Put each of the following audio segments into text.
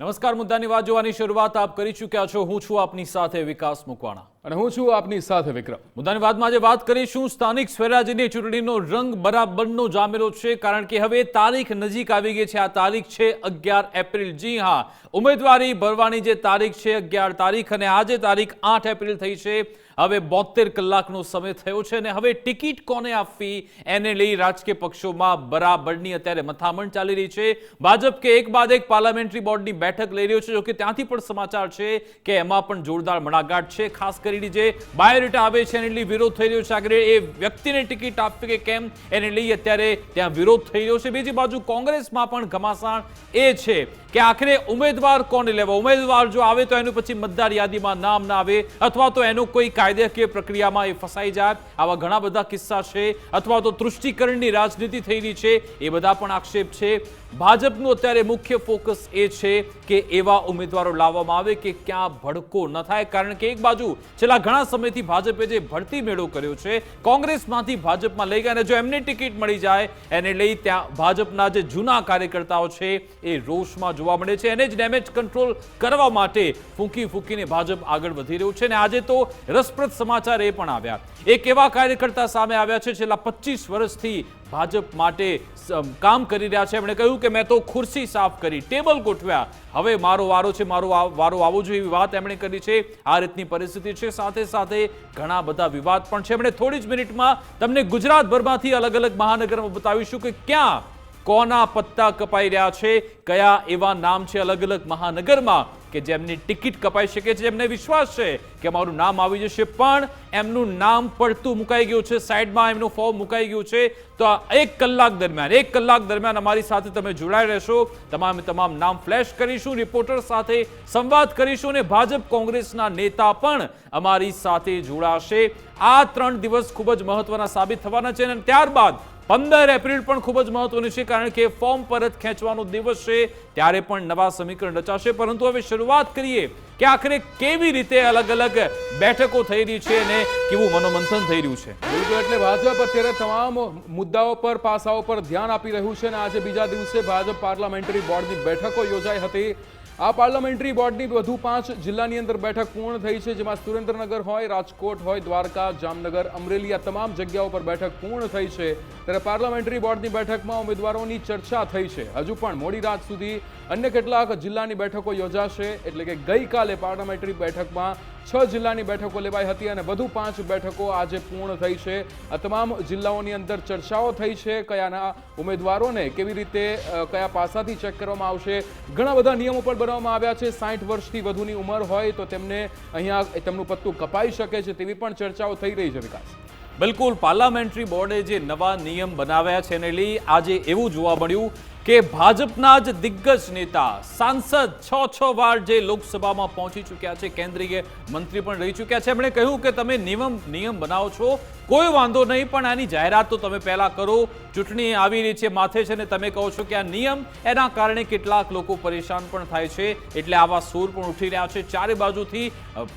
નમસ્કાર, મુદ્દાની વાત જોવાની શરૂઆત આપ કરી ચૂક્યા છો। હું છું આપની સાથે વિકાસ મુકવાણા અને હું છું આપની સાથે વિક્રમ। મુદ્દાની વાતમાં આજે વાત કરીશું સ્થાનિક સ્વરાજ્યની ચૂંટણીનો રંગ બરાબરનો જામેલો છે, કારણ કે હવે તારીખ નજીક આવી ગઈ છે। આ તારીખ છે 11 એપ્રિલ। જી હા, ઉમેદવારી ભરવાની જે તારીખ છે 11 તારીખ અને આજે તારીખ 8 એપ્રિલ થઈ છે। હવે 72 કલાકનો સમય થયો છે અને હવે ટિકિટ કોને આપવી એને લઈ રાજકીય પક્ષોમાં બરાબરની અત્યારે મથામણ ચાલી રહી છે। ભાજપ કે એક બાદ એક પાર્લામેન્ટરી બોર્ડની બેઠક લઈ રહ્યો છે, જો કે ત્યાંથી પણ સમાચાર છે કે એમાં પણ જોરદાર મડાગાંઠ છે। ખાસ કરીને જે બાયોડેટા આવે છે એને લઈ વિરોધ થઈ રહ્યો છે। આગળ એ વ્યક્તિને ટિકિટ આપવી કે કેમ એને લઈ અત્યારે ત્યાં વિરોધ થઈ રહ્યો છે। બીજી બાજુ કોંગ્રેસમાં પણ ઘમાસાણ એ છે કે આખરે ઉમેદવાર કોને લેવો। ઉમેદવાર જો આવે તો એનું પછી મતદાર યાદીમાં નામ ના આવે અથવા તો એનો કોઈ કાયદાકીય પ્રક્રિયામાં એ ફસાઈ જાય। આવા ઘણા બધા કિસ્સા છે, અથવા તો તૃષ્ટિકરણની રાજનીતિ થઈ રહી છે, એ બધા પણ આક્ષેપ છે। ભાજપનું અત્યારે મુખ્ય ફોકસ એ છે કે એવા ઉમેદવારો લાવવામાં આવે કે ક્યાં ભડકો ન થાય, કારણ કે એક બાજુ છેલ્લા ઘણા સમયથી ભાજપે જે ભરતી મેળો કર્યો છે, કોંગ્રેસમાંથી ભાજપમાં લઈ ગયા અને જો એમને ટિકિટ મળી જાય એને લઈ ત્યાં ભાજપના જે જૂના કાર્યકર્તાઓ છે એ રોષમાં જોવા મળે છે। એને જ ડેમેજ કંટ્રોલ કરવા માટે ફૂંકીને ભાજપ આગળ વધી રહ્યું છે। અને આજે તો રસપ્રદ સમાચાર એ પણ આવ્યા, એક એવા કાર્યકર્તા સામે આવ્યા છે છેલ્લા 25 વર્ષથી ભાજપ માટે કામ કરી રહ્યા છે। એમણે કહ્યું કે મેં તો ખુરશી સાફ કરી, ટેબલ ગોઠવ્યા, હવે મારો વારો છે, મારો વારો આવવો જોઈએ, એવી વાત એમણે કરી છે। આ રીતની પરિસ્થિતિ છે, સાથે સાથે ઘણા બધા વિવાદ પણ છે। એમણે થોડી જ મિનિટમાં તમને ગુજરાતભરમાંથી અલગ અલગ મહાનગરમાં બતાવીશું કે ક્યાં કોના પત્તા કપાઈ રહ્યા છે, કયા એવા નામ છે અલગ અલગ મહાનગરમાં કે જેમની ટિકિટ કપાઈ શકે છે, જેમને વિશ્વાસ છે કે મારું નામ આવી જશે, પણ એમનું નામ પડતું મુકાઈ ગયું છે, સાઈડમાં એમનું ફોર્મ મુકાઈ ગયું છે। તો આ 1 કલાક દરમિયાન અમારી સાથે તમે જોડાઈ રહેશો, તમામ નામ ફ્લેશ કરીશું, રિપોર્ટર સાથે સંવાદ કરીશું અને ભાજપ કોંગ્રેસના નેતા પણ અમારી સાથે જોડાશે। આ 3 દિવસ ખૂબ જ મહત્વના સાબિત થવાના છે અને ત્યારબાદ 15 એપ્રિલ પણ ખૂબ જ મહત્વની છે, કારણ કે ફોર્મ પરત ખેંચવાનો દિવસ છે, ત્યારે પણ નવા સમીકરણ રચાશે। પરંતુ હવે શરૂઆત કરીએ કે આખરે કેવી રીતે અલગ અલગ બેઠકો થઈ રહી છે અને કેવું મનોમંથન થઈ રહ્યું છે। બિલકુલ, એટલે ભાજપ અત્યારે તમામ મુદ્દાઓ પર, પાસાઓ પર ધ્યાન આપી રહ્યું છે અને આજે બીજા દિવસે ભાજપ પાર્લામેન્ટરી બોર્ડની બેઠકો યોજાઈ હતી। આ પાર્લામેન્ટરી બોર્ડની વધુ 5 જિલ્લાની અંદર બેઠક પૂર્ણ થઈ છે, જેમાં સુરેન્દ્રનગર હોય, રાજકોટ હોય, દ્વારકા, જામનગર, અમરેલી, આ તમામ જગ્યાઓ પર બેઠક પૂર્ણ થઈ છે। ત્યારે પાર્લામેન્ટરી બોર્ડની બેઠકમાં ઉમેદવારોની ચર્ચા થઈ છે। હજુ પણ મોડી રાત સુધી અન્ય કેટલાક જિલ્લાની બેઠકો યોજાશે, એટલે કે ગઈકાલે પાર્લામેન્ટરી બેઠકમાં 6 જિલ્લાની બેઠકો લેવાઈ હતી અને વધુ 5 બેઠકો આજે પૂર્ણ થઈ છે। આ તમામ જિલ્લાઓની અંદર ચર્ચાઓ થઈ છે, કયાના ઉમેદવારોને કેવી રીતે કયા પાસાથી ચેક કરવામાં આવશે। ઘણા બધા નિયમો પણ બનાવવામાં આવ્યા છે। 60 વર્ષથી વધુની ઉંમર હોય તો તેમને અહીંયા તેમનું પત્તું કપાઈ શકે છે, તેવી પણ ચર્ચાઓ થઈ રહી છે। વિકાસ, બિલકુલ, પાર્લામેન્ટરી બોર્ડે જે નવા નિયમ બનાવ્યા છે એને લઈ આજે એવું જોવા મળ્યું કે ભાજપના જ દિગ્ગજ નેતા, સાંસદ 6 વાર જે લોકસભામાં પહોંચી ચૂક્યા છે, કેન્દ્રીય મંત્રી પણ રહી ચૂક્યા છે, એમણે કહ્યું કે તમે નિયમ બનાવો છો, કોઈ વાંધો નહીં, પણ આની જાહેરાત તો તમે પહેલા કરો। ચૂંટણી આવી રહી છે માથે છે ને તમે કહો છો કે આ નિયમ, એના કારણે કેટલાક લોકો પરેશાન પણ થાય છે, એટલે આવા સૂર પણ ઉઠી રહ્યા છે ચારે બાજુથી।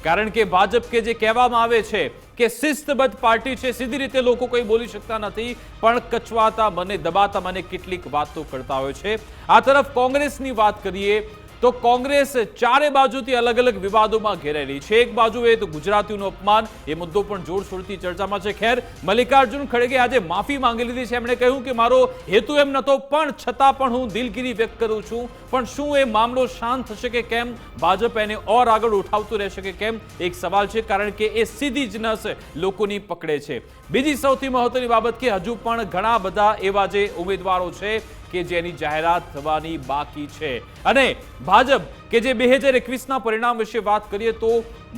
કારણ કે ભાજપ કે જે કહેવામાં આવે છે કે શિસ્તબદ્ધ પાર્ટી છે, સીધી રીતે લોકો કોઈ બોલી શકતા નથી, પણ કચવાતા મને, દબાતા મને કેટલીક વાતો કરતા હોય છે। આ તરફ કોંગ્રેસની વાત કરીએ તો કોંગ્રેસ ચારે બાજુથી અલગ અલગ વિવાદોમાં ઘેરાયેલી છે। એક બાજુ એ તો ગુજરાતીઓનું અપમાન, એ મુદ્દો પણ જોરશોરથી ચર્ચામાં છે। ખેર, મલ્લિકાર્જુન ખડગે આજે માફી માંગી લીધી છે। એમણે કહ્યું કે મારો હેતુ એમ નહોતો, પણ છતાં પણ હું દિલગીરી વ્યક્ત કરું છું, પણ શું એ મામલો શાંત થશે કે કેમ, ભાજપ એને ઓર આગળ ઉઠાવતું રહેશે કે કેમ, એક સવાલ છે, કારણ કે એ સીધી જ નસ લોકોની પકડે છે। બીજી સૌથી મહત્વની બાબત કે હજુ પણ ઘણા બધા એવા જે ઉમેદવારો છે કે જેની જાહેરાત થવાની બાકી છે અને ભાજપ કે જે 2021ના પરિણામ વિશે વાત કરીએ તો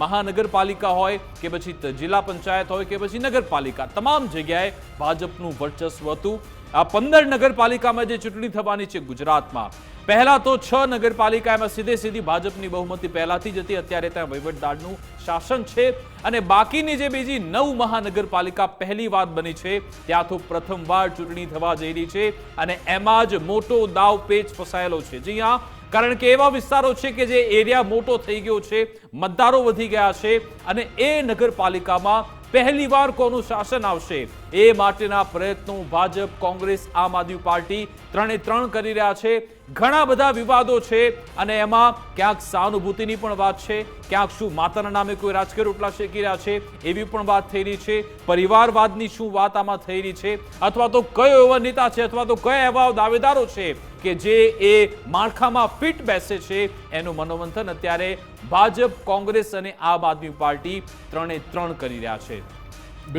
મહાનગરપાલિકા હોય કે પછી જિલ્લા પંચાયત હોય કે પછી નગરપાલિકા, તમામ જગ્યાએ ભાજપનું વર્ચસ્વ હતું। આ 15 નગરપાલિકામાં જે ચૂંટણી થવાની છે ગુજરાતમાં, પહેલા તો 6 નગરપાલિકામાં સીધી ભાજપની બહુમતી પહેલાથી જ હતી, અત્યારે ત્યાં વહીવટદારનું શાસન છે અને બાકીની જે બીજી 9 મહાનગરપાલિકા પહેલી વાત બની છે, ત્યાં તો પ્રથમવાર ચૂંટણી થવા જઈ રહી છે અને એમાં જ મોટો દાવ પેચ ફસાયેલો છે। જી હા, કારણ કે એવા વિસ્તારો છે કે જે એરિયા મોટો થઈ ગયો છે, મતદારો વધી ગયા છે અને એ નગરપાલિકામાં પહેલીવાર કોનું શાસન આવશે એ માટેના પ્રયત્નો ભાજપ, કોંગ્રેસ, આમ આદમી પાર્ટી ત્રણે ત્રણ કરી રહ્યા છે. ઘણા બધા વિવાદો છે અને એમાં ક્યાંક સહાનુભૂતિની પણ વાત છે, ક્યાંક શું માતાના નામે કોઈ રાજકીય રોટલા શેકી રહ્યા છે એવી પણ વાત થઈ રહી છે. પરિવારવાદની શું વાત આમાં થઈ રહી છે, અથવા તો કયો એવા નેતા છે અથવા તો કયા એવા દાવેદારો છે કે જે એ માળખામાં ફિટ બેસે છે, એનું મનોમંથન અત્યારે ભાજપ, કોંગ્રેસ અને આમ આદમી પાર્ટી ત્રણે ત્રણ કરી રહ્યા છે.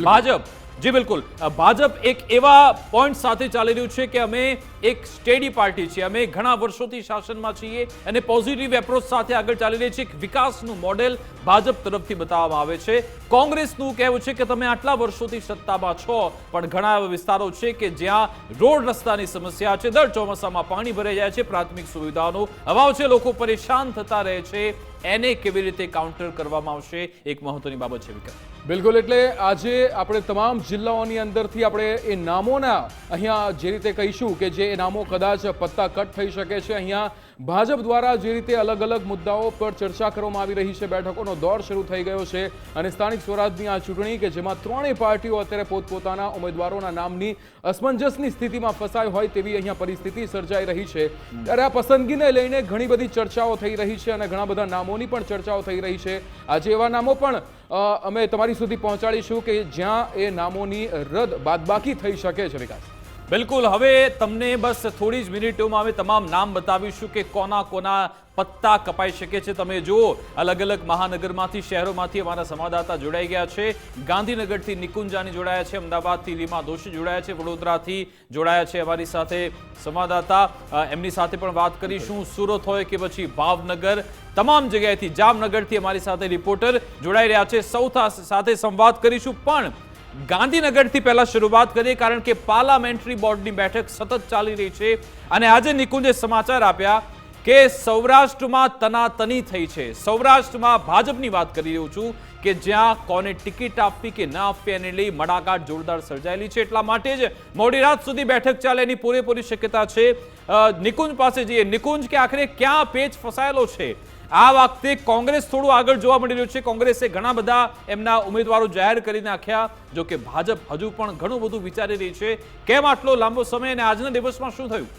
ભાજપ, જી બિલકુલ, ભાજપ એક એવા પોઈન્ટ સાથે ચાલી રહ્યું છે કે અમે એક સ્ટેડી પાર્ટી છીએ, અમે ઘણા વર્ષોથી શાસનમાં છીએ અને પોઝિટિવ એપ્રોચ સાથે આગળ ચાલી રહી છે. એક વિકાસનું મોડેલ ભાજપ તરફથી બતાવવામાં આવે છે. કોંગ્રેસનું કહેવું છે કે તમે આટલા વર્ષોથી સત્તામાં છો પણ ઘણા એવા વિસ્તારો છે કે જ્યાં રોડ રસ્તાની સમસ્યા છે, દર ચોમાસામાં પાણી ભરાઈ જાય છે, પ્રાથમિક સુવિધાઓનો અભાવ છે, લોકો પરેશાન થતા રહે છે. એને કેવી રીતે કાઉન્ટર કરવામાં આવશે, એક મહત્વની બાબત છે. વિક્રમ, બિલકુલ, એટલે આજે આપણે તમામ જિલ્લાઓની અંદરથી આપણે એ નામોના અહીંયા જે રીતે કહીશું કે જે નામો કદાચ પત્તા કટ થઈ શકે છે, અહીંયા ભાજપ દ્વારા જે રીતે અલગ અલગ મુદ્દાઓ પર ચર્ચા કરવામાં આવી રહી છે, બેઠકોનો દોર શરૂ થઈ ગયો છે અને સ્થાનિક સ્વરાજની આ ચૂંટણી કે જેમાં ત્રણેય પાર્ટીઓ અત્યારે પોતપોતાના ઉમેદવારોના નામની અસમંજસની સ્થિતિમાં ફસાઈ હોય તેવી અહીંયા પરિસ્થિતિ સર્જાઈ રહી છે. ત્યારે આ પસંદગીને લઈને ઘણી બધી ચર્ચાઓ થઈ રહી છે અને ઘણા બધા નામોની પણ ચર્ચાઓ થઈ રહી છે. આજે એવા નામો પણ અમે તમારી સુધી પહોંચાડીશું કે જ્યાં એ નામોની રદ બાદબાકી થઈ શકે છે. વિકાસ, બિલકુલ, હવે તમને બસ થોડી જ મિનિટોમાં અમે તમામ નામ બતાવીશું કે કોના કોના પત્તા કપાઈ શકે છે. તમે જુઓ, અલગ અલગ મહાનગરમાંથી, શહેરોમાંથી અમારા સંવાદદાતા જોડાઈ ગયા છે. ગાંધીનગરથી નિકુંજાની જોડાયા છે, અમદાવાદથી લીમા દોશી જોડાયા છે, વડોદરાથી જોડાયા છે અમારી સાથે સંવાદદાતા, એમની સાથે પણ વાત કરીશું. સુરત હોય કે પછી ભાવનગર, તમામ જગ્યાએથી, જામનગરથી અમારી સાથે રિપોર્ટર જોડાઈ રહ્યા છે, સૌ સાથે સંવાદ કરીશું. પણ ગાંધીનગરથી પહેલા શરૂઆત કરીએ કારણ કે પાર્લામેન્ટરી બોર્ડની બેઠક સતત ચાલી રહી છે અને આજે નિકુંજે સમાચાર આપ્યા કે સૌરાષ્ટ્રમાં તનાતની થઈ છે. સૌરાષ્ટ્રમાં ભાજપની વાત કરી રહ્યો છું કે જ્યાં કોને ટિકિટ આપવી કે ના આપવી એને લઈ મડાગાંઠ જોરદાર સર્જાયેલી છે. એટલા માટે જ મોડી રાત સુધી બેઠક ચાલે એની પૂરેપૂરી શક્યતા છે. નિકુંજ પાસે જઈએ. નિકુંજ, કે આખરે ક્યાં પેચ ફસાયેલો છે? આ વખતે કોંગ્રેસ થોડું આગળ જોવા મળી રહ્યું છે. કોંગ્રેસે ઘણા બધા એમના ઉમેદવારો જાહેર કરી નાખ્યા, જો કે ભાજપ હજુ પણ ઘણું બધું વિચારી રહી છે. કેમ આટલો લાંબો સમય અને આજના દિવસમાં શું થયું?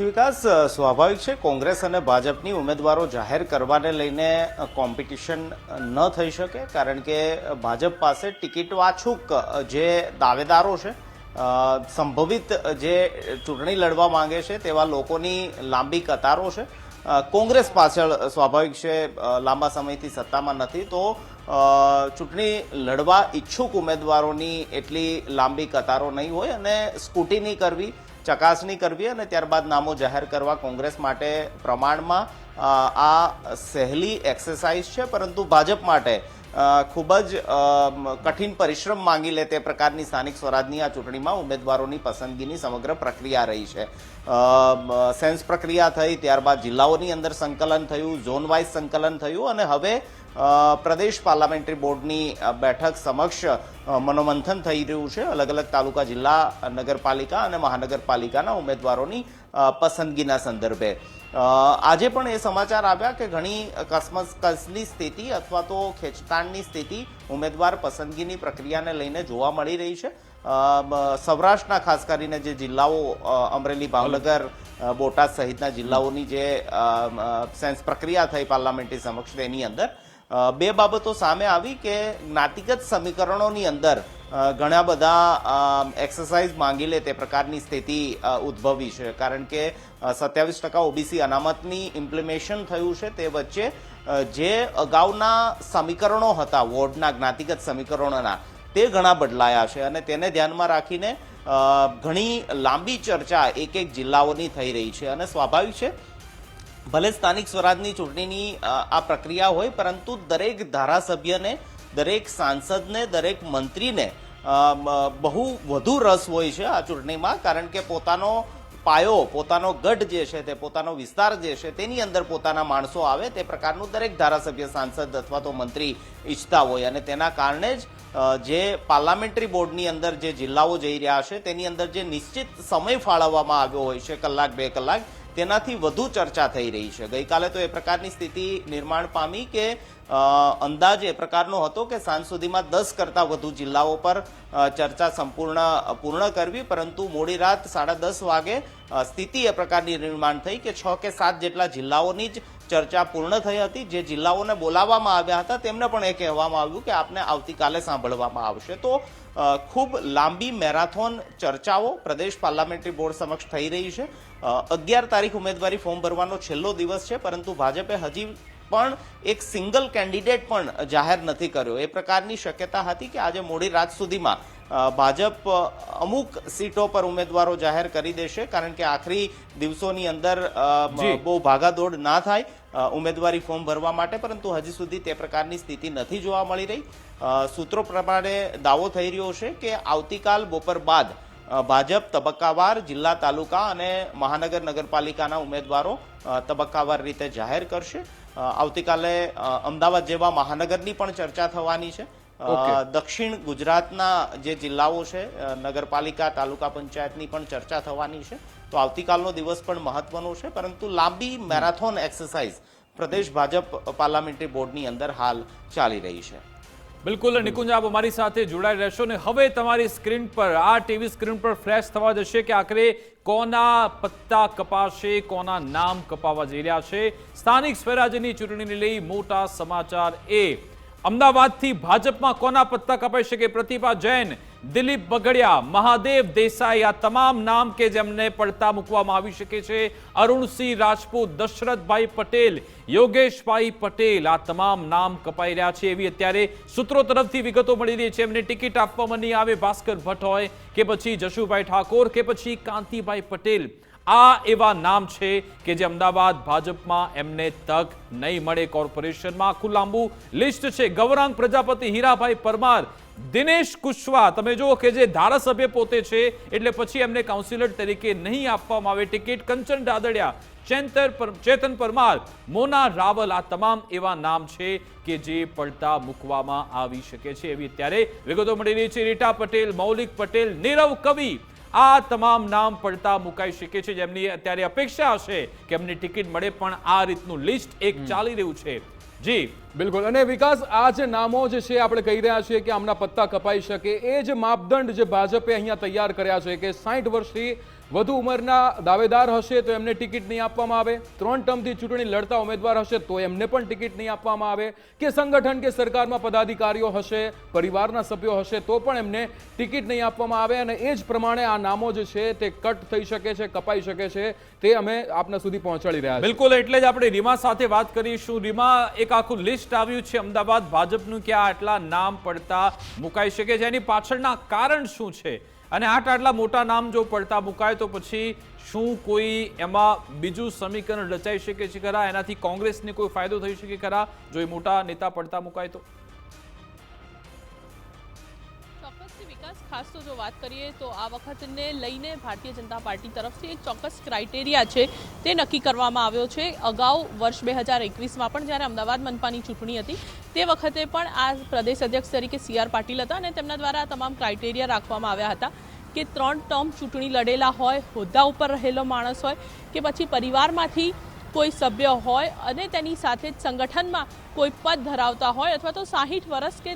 વિકાસ, સ્વાભાવિક છે કોંગ્રેસ અને ભાજપની ઉમેદવારો જાહેર કરવાને લઈને કોમ્પિટિશન ન થઈ શકે, કારણ કે ભાજપ પાસે ટિકિટ વાછુક જે દાવેદારો છે, સંભવિત જે ચૂંટણી લડવા માંગે છે તેવા લોકોની લાંબી કતારો છે. કોંગ્રેસ પાછળ સ્વાભાવિક છે લાંબા સમયથી સત્તામાં નથી, તો ચૂંટણી લડવા ઈચ્છુક ઉમેદવારોની એટલી લાંબી કતારો નહીં હોય અને સ્કૂટીની કરવી, ચકાસણી કરવી અને ત્યારબાદ નામો જાહેર કરવા કોંગ્રેસ માટે પ્રમાણમાં આ સહેલી એક્સરસાઇઝ છે. પરંતુ ભાજપ માટે ખૂબ જ કઠિન પરિશ્રમ માંગી લે તે પ્રકારની સ્થાનિક સ્વરાજની આ ચૂંટણીમાં ઉમેદવારોની પસંદગીની સમગ્ર પ્રક્રિયા રહી છે. સેન્સ પ્રક્રિયા થઈ, ત્યારબાદ જિલ્લાઓની અંદર સંકલન થયું, ઝોન વાઇઝ સંકલન થયું અને હવે પ્રદેશ પાર્લામેન્ટરી બોર્ડની બેઠક સમક્ષ મનોમંથન થઈ રહ્યું છે. અલગ અલગ તાલુકા, જિલ્લા, નગરપાલિકા અને મહાનગરપાલિકાના ઉમેદવારોની પસંદગીના સંદર્ભે આજે પણ એ સમાચાર આવ્યા કે ઘણી કસમસની સ્થિતિ અથવા તો ખેંચતાણની સ્થિતિ ઉમેદવાર પસંદગીની પ્રક્રિયાને લઈને જોવા મળી રહી છે. સૌરાષ્ટ્રના ખાસ કરીને જે જિલ્લાઓ, અમરેલી, ભાવનગર, બોટાદ સહિતના જિલ્લાઓની જે સેન્સ પ્રક્રિયા થઈ પાર્લામેન્ટરી સમક્ષ, તેની અંદર બે બાબતો સામે આવી કે જ્ઞાતિગત સમીકરણોની અંદર ઘણા બધા એક્સરસાઇઝ માંગી લે તે પ્રકારની સ્થિતિ ઉદ્ભવી છે. કારણ કે 27% ઓબીસી અનામતની ઇમ્પ્લિમેશન થયું છે, તે વચ્ચે જે અગાઉના સમીકરણો હતા વોર્ડના જ્ઞાતિગત સમીકરણોના, તે ઘણા બદલાયા છે અને તેને ધ્યાનમાં રાખીને ઘણી લાંબી ચર્ચા એક એક જિલ્લાઓની થઈ રહી છે. અને સ્વાભાવિક છે ભલે સ્થાનિક સ્વરાજની ચૂંટણીની આ પ્રક્રિયા હોય, પરંતુ દરેક ધારાસભ્યને, દરેક સાંસદને, દરેક મંત્રીને બહુ વધુ રસ હોય છે આ ચૂંટણીમાં, કારણ કે પોતાનો પાયો, પોતાનો ગઢ જે છે, તે પોતાનો વિસ્તાર જે છે, તેની અંદર પોતાના માણસો આવે તે પ્રકારનું દરેક ધારાસભ્ય, સાંસદ અથવા તો મંત્રી ઈચ્છતા હોય. અને તેના કારણે જ જે પાર્લામેન્ટરી બોર્ડની અંદર જે જિલ્લાઓ જઈ રહ્યા છે તેની અંદર જે નિશ્ચિત સમય ફાળવવામાં આવ્યો હોય છે, કલાક, 2 કલાક, તેનાથી વધુ ચર્ચા થઈ રહી છે. ગઈકાલે તો એ પ્રકારની સ્થિતિ નિર્માણ પામી કે અંદાજ એ પ્રકારનો હતો કે સાંજ સુધીમાં 10 કરતાં વધુ જિલ્લાઓ પર ચર્ચા પૂર્ણ કરવી, પરંતુ મોડી રાત 10:30 વાગે સ્થિતિ એ પ્રકારની નિર્માણ થઈ કે 6 કે 7 જેટલા જિલ્લાઓની જ ચર્ચા પૂર્ણ થઈ હતી. જે જિલ્લાઓને બોલાવવામાં આવ્યા હતા તેમને પણ એ કહેવામાં આવ્યું કે આપને આવતીકાલે સાંભળવામાં આવશે. તો ખૂબ લાંબી મેરાથોન ચર્ચાઓ પ્રદેશ પાર્લામેન્ટરી બોર્ડ સમક્ષ થઈ રહી છે. 11 તારીખ ઉમેદવારી ફોર્મ ભરવાનો છેલ્લો દિવસ છે, પરંતુ ભાજપે હજી પણ એક સિંગલ કેન્ડિડેટ પણ જાહેર નથી કર્યો. એ પ્રકારની શક્યતા હતી કે આજે મોડી રાત સુધીમાં ભાજપ અમુક સીટો પર ઉમેદવારો જાહેર કરી દેશે, કારણ કે આખરી દિવસોની અંદર બહુ ભાગાદોડ ના થાય ઉમેદવારી ફોર્મ ભરવા માટે, પરંતુ હજી સુધી તે પ્રકારની સ્થિતિ નથી જોવા મળી રહી. સૂત્રો પ્રમાણે દાવો થઈ રહ્યો છે કે આવતીકાલ બપોર બાદ ભાજપ તબક્કાવાર જિલ્લા, તાલુકા અને મહાનગર નગરપાલિકાના ઉમેદવારો તબક્કાવાર રીતે જાહેર કરશે. આવતીકાલે અમદાવાદ જેવા મહાનગરની પણ ચર્ચા થવાની છે. દક્ષિણ ગુજરાતના જે જિલ્લાઓ છે, નગરપાલિકા, તાલુકા પંચાયતની પણ ચર્ચા થવાની છે. તો આવતીકાલનો દિવસ પણ મહત્વનો છે, પરંતુ લાંબી મેરાથોન એક્સરસાઇઝ પ્રદેશ ભાજપ પાર્લામેન્ટરી બોર્ડની અંદર હાલ ચાલી રહી છે. બિલકુલ નિકુંજ, આપ અમારી સાથે જોડાઈ રહેશો ને હવે તમારી સ્ક્રીન પર, આ ટીવી સ્ક્રીન પર ફ્લેશ થવા જશે કે આખરે કોના પત્તા કપાશે, કોના નામ કપાવા જઈ રહ્યા છે. સ્થાનિક સ્વરાજ્યની ચૂંટણીને લઈ મોટા સમાચાર. એ અમદાવાદથી ભાજપમાં કોના પત્તા કપાઈ શકે? પ્રતિભા જૈન, દિલીપ બગડિયા, મહાદેવ દેસાઈ, આ તમામ નામ કે જેમને પડતા મૂકવામાં આવી શકે છે. અરુણસિંહ રાજપૂત, દશરથભાઈ પટેલ, યોગેશભાઈ પટેલ, આ તમામ નામ કપાઈ રહ્યા છે એવી અત્યારે સૂત્રો તરફથી વિગતો મળી રહી છે. એમને ટિકિટ આપવામાં નહીં આવે, ભાસ્કર ભટ્ટ હોય કે પછી જશુભાઈ ઠાકોર કે પછી કાંતિભાઈ પટેલ, આ એવા નામ છે કે જે અમદાવાદ ભાજપમાં એમને તક નહીં મળે. કોર્પોરેશનમાં આખું લાંબુ લિસ્ટ છે. ગૌરાંગ પ્રજાપતિ, હીરાભાઈ પરમાર, દિનેશ કુશવાહ, તમે જુઓ કે જે ધારાસભ્ય પોતે છે એટલે પછી એમને કાઉન્સિલર તરીકે નહીં આપવામાં આવે ટિકિટ. કંચન ડાદડિયા, ચેતન પરમાર, મોના રાવલ, આ તમામ એવા નામ છે કે જે પડતા મૂકવામાં આવી શકે છે એવી અત્યારે વિગતો મળી રહી છે. રીટા પટેલ, મૌલિક પટેલ, નીરવ કવિ, આ તમામ નામ પડતા મુકાઈ શકે છે, જેમની અત્યારે અપેક્ષા હશે કે એમની ટિકિટ મળે, પણ આ રીતનું લિસ્ટ એક ચાલી રહ્યું છે. જી બિલકુલ. અને વિકાસ, આ જે નામો જે છે આપણે કહી રહ્યા છીએ કે આમના પત્તા કપાઈ શકે, એ જ માપદંડ જે ભાજપે અહીંયા તૈયાર કર્યા છે કે 60 વર્ષથી વધુ ઉંમરના દાવેદાર હશે તો એમને ટિકિટ નહીં આપવામાં આવે, 3 ટર્મથી ચૂંટણી લડતા ઉમેદવાર હશે તો એમને પણ ટિકિટ નહીં આપવામાં આવે, કે સંગઠન કે સરકારમાં પદાધિકારીઓ હશે, પરિવારના સભ્યો હશે તો પણ એમને ટિકિટ નહીં આપવામાં આવે. અને એ જ પ્રમાણે આ નામો જે છે તે કટ થઈ શકે છે, કપાઈ શકે છે, તે અમે આપના સુધી પહોંચાડી રહ્યા છીએ. બિલકુલ, એટલે જ આપણે રીમા સાથે વાત કરીશું. રીમા, એક આખું લિસ્ટ આવ્યું છે અમદાવાદ ભાજપનું કે આટલા નામ પડતા મુકાઈ શકે છે, એની પાછળના કારણ શું છે? અને આટલા મોટા નામ જો પડતા મુકાય તો પછી શું કોઈ એમાં બીજું સમીકરણ રચાઈ શકે છે ખરા? એનાથી કોંગ્રેસને કોઈ ફાયદો થઈ શકે ખરા જો એ મોટા નેતા પડતા મુકાય તો? ખાસ તો જો વાત કરીએ તો આ વખતને લઈને ભારતીય જનતા પાર્ટી તરફથી એક ચોક્કસ ક્રાઇટેરિયા છે તે નક્કી કરવામાં આવ્યો છે. અગાઉ વર્ષ 2021માં પણ જ્યારે અમદાવાદ મનપાની ચૂંટણી હતી તે વખતે પણ આ પ્રદેશ અધ્યક્ષ તરીકે CR પાટીલ હતા અને તેમના દ્વારા તમામ ક્રાઇટેરિયા રાખવામાં આવ્યા હતા કે 3 ટર્મ ચૂંટણી લડેલા હોય, હોદ્દા ઉપર રહેલો માણસ હોય કે પછી પરિવારમાંથી કોઈ સભ્ય હોય અને તેની સાથે જ સંગઠનમાં કોઈ પદ ધરાવતા હોય અથવા તો 60 વર્ષ કે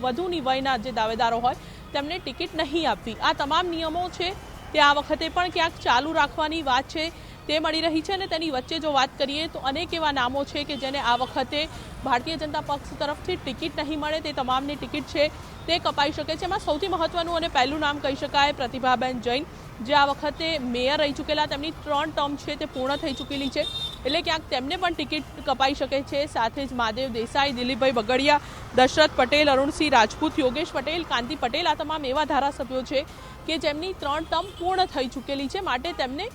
વધુની વયના જે દાવેદારો હોય તેમને ટિકિટ નહીં આપવી. આ તમામ નિયમો છે તે આ વખતે પણ ક્યાંક ચાલુ રાખવાની વાત છે તે મળી રહી છે. અને તેની વચ્ચે જો વાત કરીએ તો અનેક એવા નામો છે કે જેને આ વખતે ભારતીય જનતા પક્ષ તરફથી ટિકિટ નહીં મળે, તે તમામની ટિકિટ છે તે કપાઈ શકે છે. એમાં સૌથી મહત્વનું અને પહેલું નામ કહી શકાય પ્રતિભાબેન જૈન, જે આ વખતે મેયર રહી ચૂકેલા, તેમની 3 ટર્મ છે તે પૂર્ણ થઈ ચૂકેલી છે એટલે ક્યાંક તેમને પણ ટિકિટ કપાઈ શકે છે. સાથે જ મહાદેવ દેસાઈ, દિલીપભાઈ બગડિયા, દશરથ પટેલ, અરુણસિંહ રાજપૂત, યોગેશ પટેલ, કાંતિ પટેલ, આ તમામ એવા ધારાસભ્યો છે કે જેમની 3 ટર્મ પૂર્ણ થઈ ચૂકેલી છે, માટે તેમને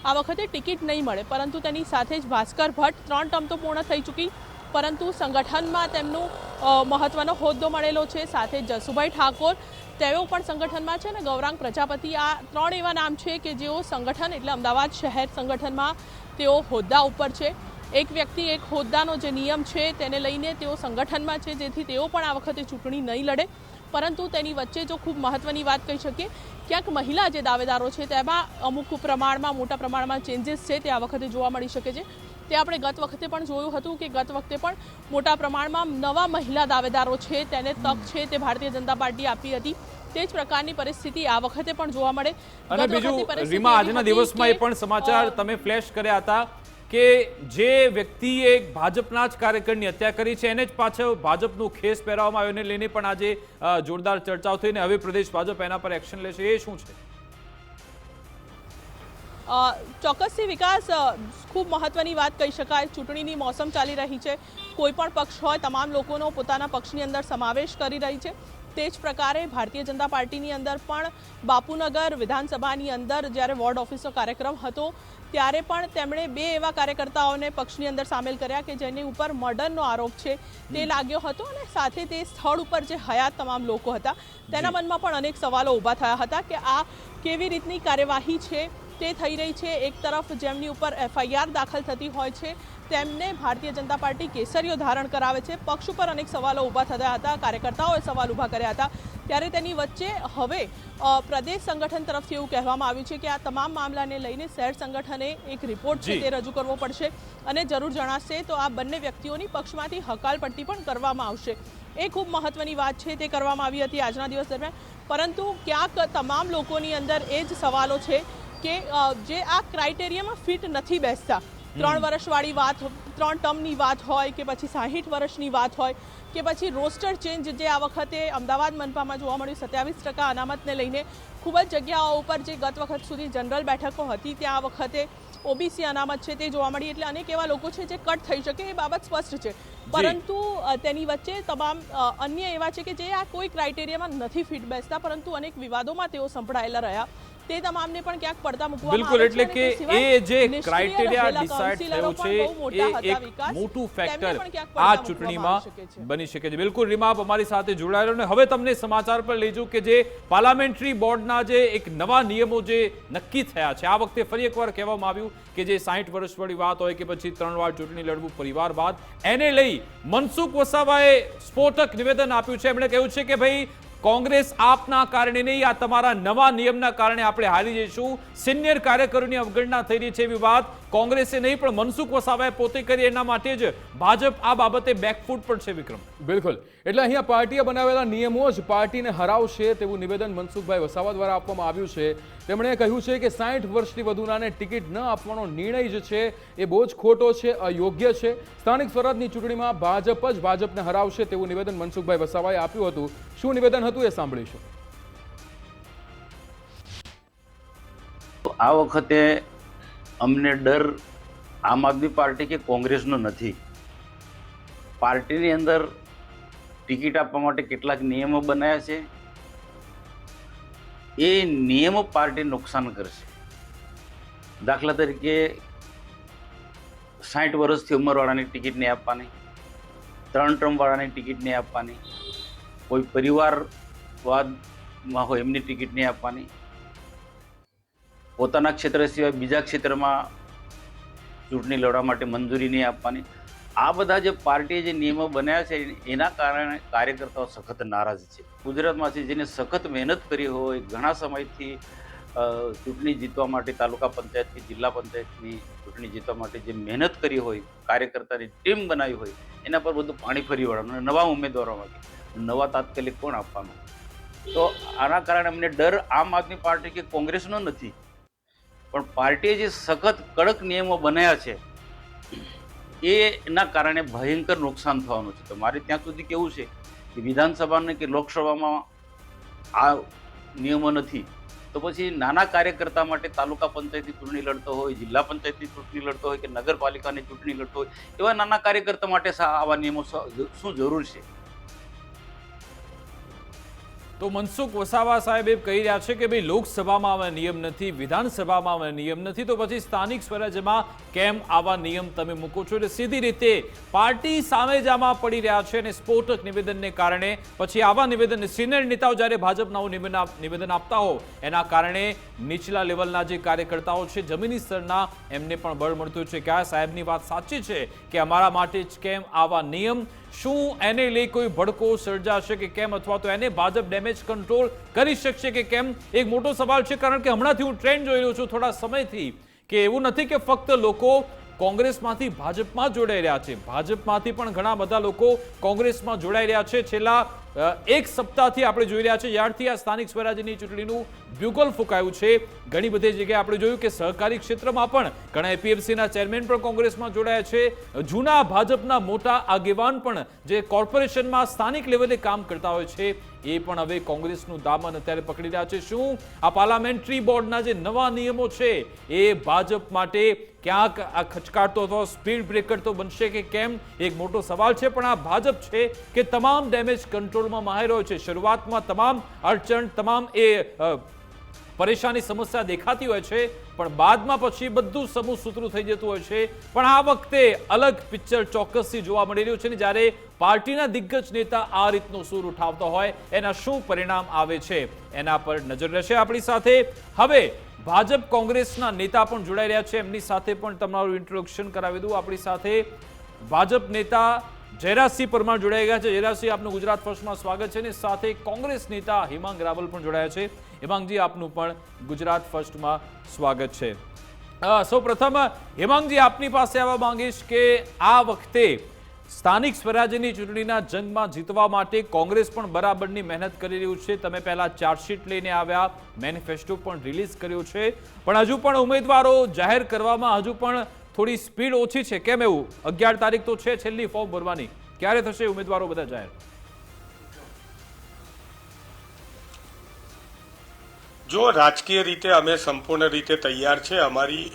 આ વખતે ટિકિટ નહીં મળે. પરંતુ તેની સાથે જ ભાસ્કર ભટ્ટ, 3 ટર્મ તો પૂર્ણ થઈ ચૂકી પરંતુ સંગઠનમાં તેમનું મહત્વનો હોદ્દો મળેલો છે. સાથે જશુભાઈ ઠાકોર, તેઓ પણ સંગઠનમાં છે અને ગૌરાંગ પ્રજાપતિ, આ 3 એવા નામ છે કે જેઓ સંગઠન એટલે અમદાવાદ શહેર સંગઠનમાં તેઓ હોદ્દા ઉપર છે. એક વ્યક્તિ એક હોદ્દાનો જે નિયમ છે તેને લઈને તેઓ સંગઠનમાં છે, જેથી તેઓ પણ આ વખતે ચૂંટણી નહીં લડે. પરંતુ તેની વચ્ચે જો ખૂબ મહત્વની વાત કહી શકીએ, ક્યાંક મહિલા જે દાવેદારો છે તેમાં અમુક પ્રમાણમાં મોટા પ્રમાણમાં ચેન્જીસ છે તે આ વખતે જોવા મળી શકે છે. તે આપણે ગત વખતે પણ જોયું હતું કે ગત વખતે પણ મોટા પ્રમાણમાં નવા મહિલા દાવેદારો છે તેને તક છે તે ભારતીય જનતા પાર્ટી આપી હતી. તે જ પ્રકારની પરિસ્થિતિ આ વખતે પણ જોવા મળે. અને બીજું રીમા, આજના દિવસમાં એ પણ સમાચાર તમે ફ્લેશ કર્યા હતા કે જે વ્યક્તિએ ભાજપના જ કાર્યકરની હત્યા કરી છે એને જ પાછળ ભાજપનું ખેસ પહેરવામાં આવ્યો, એને લઈને પણ આજે જોરદાર ચર્ચાઓ થઈ ને હવે પ્રદેશ ભાજપ એના પર એક્શન લેશે. એ શું છે? ચોક્કસથી વિકાસ, ખૂબ મહત્વની વાત કહી શકાય. ચૂંટણીની મોસમ ચાલી રહી છે. કોઈ પણ પક્ષ હોય તમામ લોકોનો પોતાના પક્ષની અંદર સમાવેશ કરી રહી છે. તે જ પ્રકારે ભારતીય જનતા પાર્ટીની અંદર પણ બાપુનગર વિધાનસભાની અંદર જ્યારે વોર્ડ ઓફિસનો કાર્યક્રમ હતો ત્યારે પણ તેમણે 2 એવા કાર્યકર્તાઓને પક્ષની અંદર સામેલ કર્યા કે જેની ઉપર મર્ડરનો આરોપ છે તે લાગ્યો હતો અને સાથે તે સ્થળ ઉપર જે હયાત તમામ લોકો હતા તેના મનમાં પણ અનેક સવાલો ઊભા થયા હતા કે આ કેવી રીતની કાર્યવાહી છે તે થઈ રહી છે. એક તરફ જેમની ઉપર FIR દાખલ થતી હોય છે તેમને ભારતીય જનતા પાર્ટી કેસરીઓ ધારણ કરાવે છે. પક્ષ ઉપર અનેક સવાલો ઊભા થયા હતા, કાર્યકર્તાઓએ સવાલ ઊભા કર્યા હતા. ત્યારે તેની વચ્ચે હવે પ્રદેશ સંગઠન તરફથી એવું કહેવામાં આવ્યું છે કે આ તમામ મામલાને લઈને શહેર સંગઠને એક રિપોર્ટ છે તે રજૂ કરવો પડશે અને જરૂર જણાશે તો આ બંને વ્યક્તિઓની પક્ષમાંથી હકાલપટ્ટી પણ કરવામાં આવશે. એ ખૂબ મહત્વની વાત છે તે કરવામાં આવી હતી આજના દિવસ દરમિયાન. પરંતુ ક્યાંક તમામ લોકોની અંદર એ જ સવાલો છે કે જે આ ક્રાઇટેરિયામાં ફિટ નથી બેસતા. 3 વર્ષવાળી વાત, 3 ટર્મની વાત હોય કે પછી 60 વર્ષની વાત હોય કે પછી રોસ્ટર ચેન્જ જે આ વખતે અમદાવાદ મનપામાં જોવા મળ્યું 27% અનામતને લઈને ખૂબ જ જગ્યાઓ ઉપર જે ગત વખત સુધી જનરલ બેઠકો હતી ત્યાં આ વખતે OBC અનામત છે તે જોવા મળી. એટલે અનેક એવા લોકો છે જે કટ થઈ શકે એ બાબત સ્પષ્ટ છે. પરંતુ તેની વચ્ચે તમામ અન્ય એવા છે કે જે આ કોઈ ક્રાઇટેરિયામાં નથી ફિટ બેસતા પરંતુ અનેક વિવાદોમાં તેઓ સંભળાયેલા રહ્યા. તે તમામને પણ ક્યાંક પડતા મૂકવામાં બિલકુલ, એટલે કે એ જે ક્રાઇટેરિયા ડિસાઇડ થયો છે એ એક મોટું ફેક્ટર આ ચૂંટણીમાં બની શકે છે. બિલકુલ રીમા, આપ અમારી સાથે જોડાયેલો ને હવે તમને સમાચાર પર લઈ જાઉં કે જે પાર્લામેન્ટરી બોર્ડના જે એક નવા નિયમો જે નક્કી થયા છે આ વખતે ફરી એકવાર કહેવામાં આવ્યું કે જે 60 વર્ષવાળી વાત હોય કે પછી 3 વાર ચૂંટણી લડવું પરિવાર બાદ, એને લઈ મનસુખ વસાવાએ સ્ફોટક નિવેદન આપ્યું છે. એમણે કહ્યું છે કે ભાઈ કોંગ્રેસ આપના કારણે નહીં, આ તમારા નવા નિયમના કારણે આપણે હારી જઈશું. સિનિયર કાર્યકરોની અવગણના થઈ રહી છે એવી વાત કોંગ્રેસે નહીં પણ મનસુખ વસાવાએ પોતે કરી, એના માટે જ ભાજપ આ બાબતે બેકફૂટ પણ છે. વિક્રમ, બિલકુલ, એટલે અહીંયા પાર્ટીએ બનાવેલા નિયમો જ પાર્ટીને હરાવશે તેવું નિવેદન મનસુખભાઈ વસાવા દ્વારા આપવામાં આવ્યું છે. તેમણે કહ્યું છે કે 60 વર્ષથી વધુનાને ટિકિટ ન આપવાનો નિર્ણય જે છે એ બહુ જ ખોટો છે, અયોગ્ય છે. સ્થાનિક સ્વરાજની ચૂંટણીમાં ભાજપ જ ભાજપને હરાવશે તેવું નિવેદન મનસુખભાઈ વસાવાએ આપ્યું હતું. શું નિવેદન હતું એ સાંભળીશું. આ વખતે અમને ડર આમ આદમી પાર્ટી કે કોંગ્રેસનો નથી. પાર્ટીની અંદર ટિકિટ આપવા માટે કેટલાક નિયમો બનાવ્યા છે. એ નિયમો પાર્ટીને નુકસાન કરશે. દાખલા તરીકે 60 વર્ષથી ઉંમરવાળાની ટિકિટ નહીં આપવાની, 3 ટર્મવાળાની ટિકિટ નહીં આપવાની, કોઈ પરિવારવાદમાં હોય એમની ટિકિટ નહીં આપવાની, પોતાના ક્ષેત્ર સિવાય બીજા ક્ષેત્રમાં ચૂંટણી લડવા માટે મંજૂરી નહીં આપવાની. આ બધા જે પાર્ટીએ જે નિયમો બનાવ્યા છે એના કારણે કાર્યકર્તાઓ સખત નારાજ છે. ગુજરાતમાંથી જેને સખત મહેનત કરી હોય, ઘણા સમયથી ચૂંટણી જીતવા માટે તાલુકા પંચાયતથી જિલ્લા પંચાયતની ચૂંટણી જીતવા માટે જે મહેનત કરી હોય, કાર્યકર્તાની ટીમ બનાવી હોય, એના પર બધું પાણી ફરી વળવાનું. નવા ઉમેદવારો માટે નવા તાત્કાલિક કોણ આપવાનું? તો આના કારણે અમને ડર આમ આદમી પાર્ટી કે કોંગ્રેસનો નથી, પણ પાર્ટીએ જે સખત કડક નિયમો બનાવ્યા છે એના કારણે ભયંકર નુકસાન થવાનું છે. તો મારે ત્યાં સુધી કેવું છે કે વિધાનસભાને કે લોકસભામાં આ નિયમો નથી તો પછી નાના કાર્યકર્તા માટે તાલુકા પંચાયતની ચૂંટણી લડતો હોય, જિલ્લા પંચાયતની ચૂંટણી લડતો હોય કે નગરપાલિકાની ચૂંટણી લડતો હોય, એવા નાના કાર્યકર્તા માટે આવા નિયમો શું જરૂર છે? તો મનસુખ વસાવા સાહેબ એમ કહી રહ્યા છે કે ભાઈ લોકસભામાં આવા નિયમ નથી, વિધાનસભામાં આવા નિયમ નથી, તો પછી સ્થાનિક સ્વરાજ્યમાં કેમ આવા નિયમ તમે મૂકો છો? એટલે સીધી રીતે પાર્ટી સામે જામાં પડી રહ્યા છે અને સ્ફોટક નિવેદનને કારણે પછી આવા નિવેદન સિનિયર નેતાઓ જ્યારે ભાજપના નિવેદન આપતા હો એના કારણે નીચલા લેવલના જે કાર્યકર્તાઓ છે જમીની સ્તરના એમને પણ બળ મળતું છે કે આ સાહેબની વાત સાચી છે કે અમારા માટે જ કેમ આવા નિયમ, શું એને લઈ કોઈ ભડકો સર્જાશે કે કેમ, અથવા તો એને ભાજપ ડેમેજ કંટ્રોલ કરી શકશે કે કેમ? એક મોટો સવાલ છે, કારણ કે હમણાંથી હું ટ્રેન્ડ જોઈ રહ્યો છું થોડા સમયથી કે એવું નથી કે ફક્ત લોકો કોંગ્રેસમાંથી ભાજપમાં જોડાઈ રહ્યા છે, ભાજપમાંથી પણ ઘણા બધા લોકો કોંગ્રેસમાં જોડાઈ રહ્યા છે. છેલ્લા એક સપ્તાહથી આપણે જોઈ રહ્યા છે જ્યારથી આ સ્થાનિક સ્વરાજ્યની ચૂંટણીનું બ્યુગલ ફૂંકાયું છે. ઘણી બધી જગ્યાએ આપણે જોયું કે સહકારી ક્ષેત્રમાં પણ ઘણા એપીએમસીના ચેરમેન પણ કોંગ્રેસમાં જોડાયા છે. જૂના ભાજપના મોટા આગેવાન પણ જે કોર્પોરેશનમાં સ્થાનિક લેવલે કામ કરતા હોય છે એ પણ હવે કોંગ્રેસનું દામન અત્યારે પકડી રહ્યા છે. શું આ પાર્લામેન્ટરી બોર્ડના જે નવા નિયમો છે એ ભાજપ માટે ક્યાંક આ ખચકાટતો અથવા સ્પીડ બ્રેકર તો બનશે કે કેમ? એક મોટો સવાલ છે. પણ આ ભાજપ છે કે તમામ ડેમેજ કંટ્રોલમાં માહિર હોય છે. શરૂઆતમાં તમામ અડચણ, તમામ એ પરેશાની સમસ્યા દેખાતી હોય છે, પણ બાદમાં પછી બધું સમૂહ સૂત્રું થઈ જતું હોય છે. પણ આ વખતે અલગ પિક્ચર ચોક્કસથી જોવા મળી રહ્યું છે ને જ્યારે પાર્ટીના દિગ્ગજ નેતા આ રીતનો સૂર ઉઠાવતો હોય એના શું પરિણામ આવે છે એના પર નજર રહેશે. આપણી સાથે હવે ભાજપ કોંગ્રેસના નેતા પણ જોડાઈ રહ્યા છે, એમની સાથે પણ તમારું ઇન્ટ્રોડક્શન કરાવી દઉં. આપણી સાથે ભાજપ નેતા જયરાજસિંહ પરમાર જોડાઈ ગયા છે. જયરાજસિંહ, આપનું ગુજરાત ફર્સ્ટમાં સ્વાગત છે. અને સાથે કોંગ્રેસ નેતા હેમાંગ રાવલ પણ જોડાયા છે. હેમાંગજી, આપનું પણ ગુજરાત ફર્સ્ટમાં સ્વાગત છે. સૌપ્રથમ હેમાંગજી, આપની પાસે આવવા માંગીશ કે આ વખતે સ્થાનિક સ્વરાજ્યની ચૂંટણીના જંગમાં જીતવા માટે કોંગ્રેસ પણ બરાબરની મહેનત કરી રહ્યું છે. તમે પહેલા ચાર્જશીટ લઈને આવ્યા, મેનિફેસ્ટો પણ રિલીઝ કર્યો છે, પણ હજુ પણ ઉમેદવારો જાહેર કરવામાં હજુ પણ થોડી સ્પીડ ઓછી છે. કેમ એવું? 11 તારીખ તો છે છેલ્લી ફોર્મ ભરવાની, ક્યારે થશે ઉમેદવારો બધા જાહેર? જો રાજકીય રીતે અમે સંપૂર્ણ રીતે તૈયાર છે. અમારી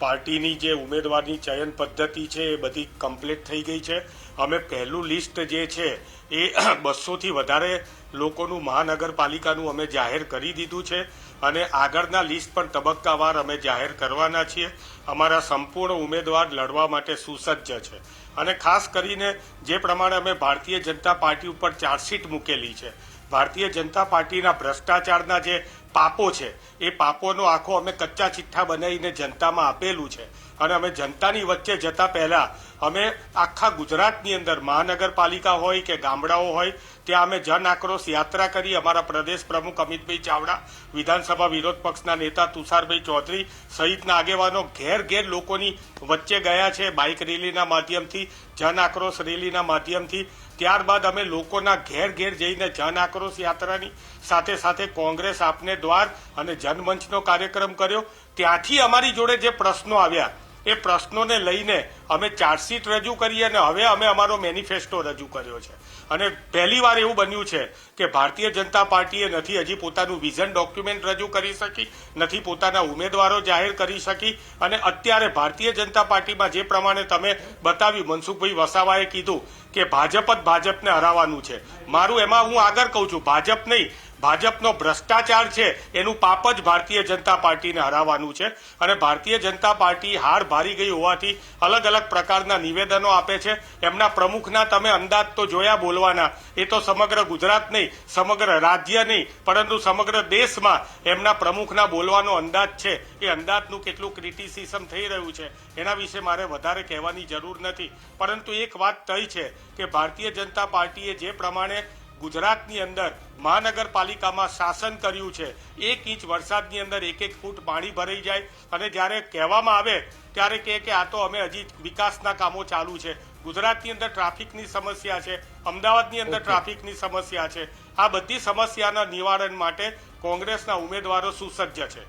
પાર્ટીની જે ઉમેદવારની ચયન પદ્ધતિ છે એ બધી કમ્પ્લીટ થઈ ગઈ છે. અમે પહેલું લિસ્ટ જે છે એ 200થી વધારે લોકોનું મહાનગરપાલિકાનું અમે જાહેર કરી દીધું છે અને આગળના લિસ્ટ પણ તબક્કાવાર અમે જાહેર કરવાના છીએ. અમારા સંપૂર્ણ ઉમેદવાર લડવા માટે સુસજ્જ છે અને ખાસ કરીને જે પ્રમાણે અમે ભારતીય જનતા પાર્ટી ઉપર ચાર્જશીટ મૂકેલી છે, ભારતીય જનતા પાર્ટીના ભ્રષ્ટાચારના જે પાપો છે એ પાપોનો આખો અમે કચ્ચા ચિઠ્ઠા બનાવીને જનતામાં આપેલું છે અને અમે જનતાની વચ્ચે જતા પહેલા અમે આખા ગુજરાતની અંદર મહાનગરપાલિકા હોય કે ગામડાઓ હોય ત્યાં અમે જન આક્રોશ યાત્રા કરી. અમારા પ્રદેશ પ્રમુખ અમિતભાઈ ચાવડા, વિધાનસભા વિરોધ પક્ષના નેતા તુષારભાઈ ચૌધરી સહિતના આગેવાનો ઘેર ઘેર લોકોની વચ્ચે ગયા છે, બાઇક રેલીના માધ્યમથી, જન આક્રોશ રેલીના માધ્યમથી. ત્યારબાદ અમે લોકોના ઘેર ઘેર જઈને જન આક્રોશ યાત્રાની સાથે સાથે કોંગ્રેસ આપને દ્વાર અને જનમંચનો કાર્યક્રમ કર્યો. ત્યાંથી અમારી જોડે જે પ્રશ્નો આવ્યા એ પ્રશ્નોને લઈને અમે ચાર્જશીટ રજૂ કરી અને હવે અમે અમારો મેનિફેસ્ટો રજૂ કર્યો છે. અને પહેલીવાર એવું બન્યું છે કે ભારતીય જનતા પાર્ટીએ નથી હજી પોતાનું વિઝન ડોક્યુમેન્ટ રજૂ કરી શકી, નથી પોતાના ઉમેદવારો જાહેર કરી શકી અને અત્યારે ભારતીય જનતા પાર્ટીમાં જે પ્રમાણે તમે બતાવ્યું, મનસુખભાઈ વસાવાએ કીધું કે ભાજપ જ ભાજપને હરાવવાનું છે. મારું એમાં હું આગળ કહું છું, ભાજપ નહીં, ભાજપનો ભ્રષ્ટાચાર છે એનું પાપ જ ભારતીય જનતા પાર્ટીને હરાવવાનું છે. અને ભારતીય જનતા પાર્ટી હાર ભારી ગઈ હોવાથી અલગ અલગ પ્રકારના નિવેદનો આપે છે. એમના પ્રમુખના તમે અંદાજ તો જોયા બોલવાના, એ તો સમગ્ર ગુજરાત નહીં, સમગ્ર રાજ્ય નહીં, પરંતુ સમગ્ર દેશમાં એમના પ્રમુખના બોલવાનો અંદાજ છે. એ અંદાજનું કેટલું ક્રિટિસિઝમ થઈ રહ્યું છે એના વિશે મારે વધારે કહેવાની જરૂર નથી. પરંતુ એક વાત તય છે કે ભારતીય જનતા પાર્ટીએ જે પ્રમાણે ગુજરાતની અંદર મહાનગરપાલિકામાં શાસન કર્યું છે, 1 ઇંચ વરસાદની અંદર 1 ફૂટ પાણી ભરાઈ જાય અને જ્યારે કહેવામાં આવે ત્યારે કહે કે આ તો અમે હજી વિકાસના કામો ચાલુ છે. ગુજરાતની અંદર ટ્રાફિકની સમસ્યા છે, અમદાવાદની અંદર ટ્રાફિકની સમસ્યા છે. આ બધી સમસ્યાના નિવારણ માટે કોંગ્રેસના ઉમેદવારો સુસજ્જ છે.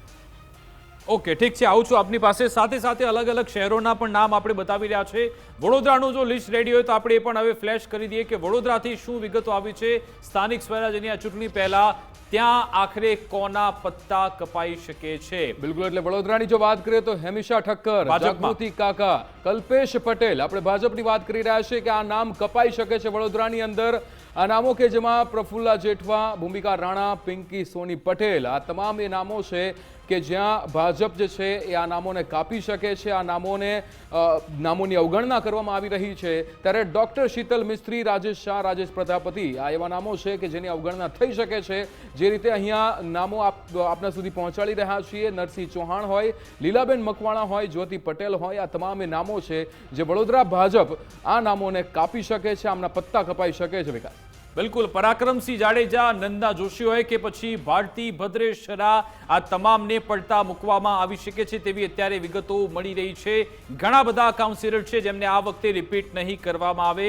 ઓકે, ઠીક છે, આવું છું આપની પાસે. સાથે સાથે અલગ અલગ શહેરોના પણ નામ આપણે બતાવી રહ્યા છે. વડોદરાનું જો લિસ્ટ રેડી હોય તો આપણે એ પણ હવે ફ્લેશ કરી દઈએ કે વડોદરાથી શું વિગતો આવી છે સ્થાનિક સ્વરાજ્યની આ ચૂંટણી પહેલા. ત્યાં આખરે કોના પત્તા કપાઈ શકે છે? બિલકુલ, એટલે વડોદરાની જો વાત કરીએ તો હેમિશા ઠક્કર, ભાજપમાં. જાગૃતિ કાકા, કલ્પેશ પટેલ, આપણે ભાજપની વાત કરી રહ્યા છીએ કે આ નામ કપાઈ શકે છે વડોદરાની અંદર. આ નામો કે જેમાં પ્રફુલ્લા જેઠવા, ભૂમિકા રાણા, પિંકી સોની પટેલ, આ તમામ એ નામો છે કે જ્યાં ભાજપ જે છે એ આ નામોને કાપી શકે છે. આ નામોની અવગણના કરવામાં આવી રહી છે. ત્યારે ડોક્ટર શીતલ મિસ્ત્રી, રાજેશ શાહ, રાજેશ પ્રજાપતિ, આ એવા નામો છે કે જેની અવગણના થઈ શકે છે. જે રીતે અહીંયા નામો આપના સુધી પહોંચાડી રહ્યા છીએ, નરસિંહ ચૌહાણ હોય, લીલાબેન મકવાણા હોય, જ્યોતિ પટેલ હોય, આ તમામ એ નામો છે જે વડોદરા ભાજપ આ નામોને કાપી શકે છે, આમના પત્તા કપાઈ શકે છે. વિકાસ, બિલકુલ, પરાક્રમસિંહ જાડેજા, નંદા જોશી હોય કે પછી ભારતી ભદ્રેશરા, આ તમામને પડતા મૂકવામાં આવી શકે છે તેવી અત્યારે વિગતો મળી રહી છે. ઘણા બધા કાઉન્સિલર છે જેમને આ વખતે રિપીટ નહીં કરવામાં આવે.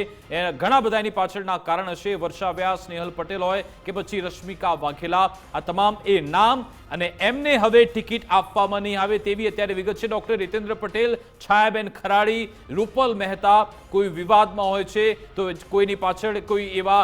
ઘણા બધા એની પાછળના કારણ હશે. વર્ષા વ્યાસ, સ્નેહલ પટેલ હોય કે પછી રશ્મિકા વાઘેલા, આ તમામ એ નામ અને એમને હવે ટિકિટ આપવામાં નહીં આવે તેવી અત્યારે વિગત છે. ડોક્ટર રીતેન્દ્ર પટેલ, છાયાબેન ખરાડી, રૂપલ મહેતા કોઈ વિવાદમાં હોય છે તો કોઈની પાછળ કોઈ એવા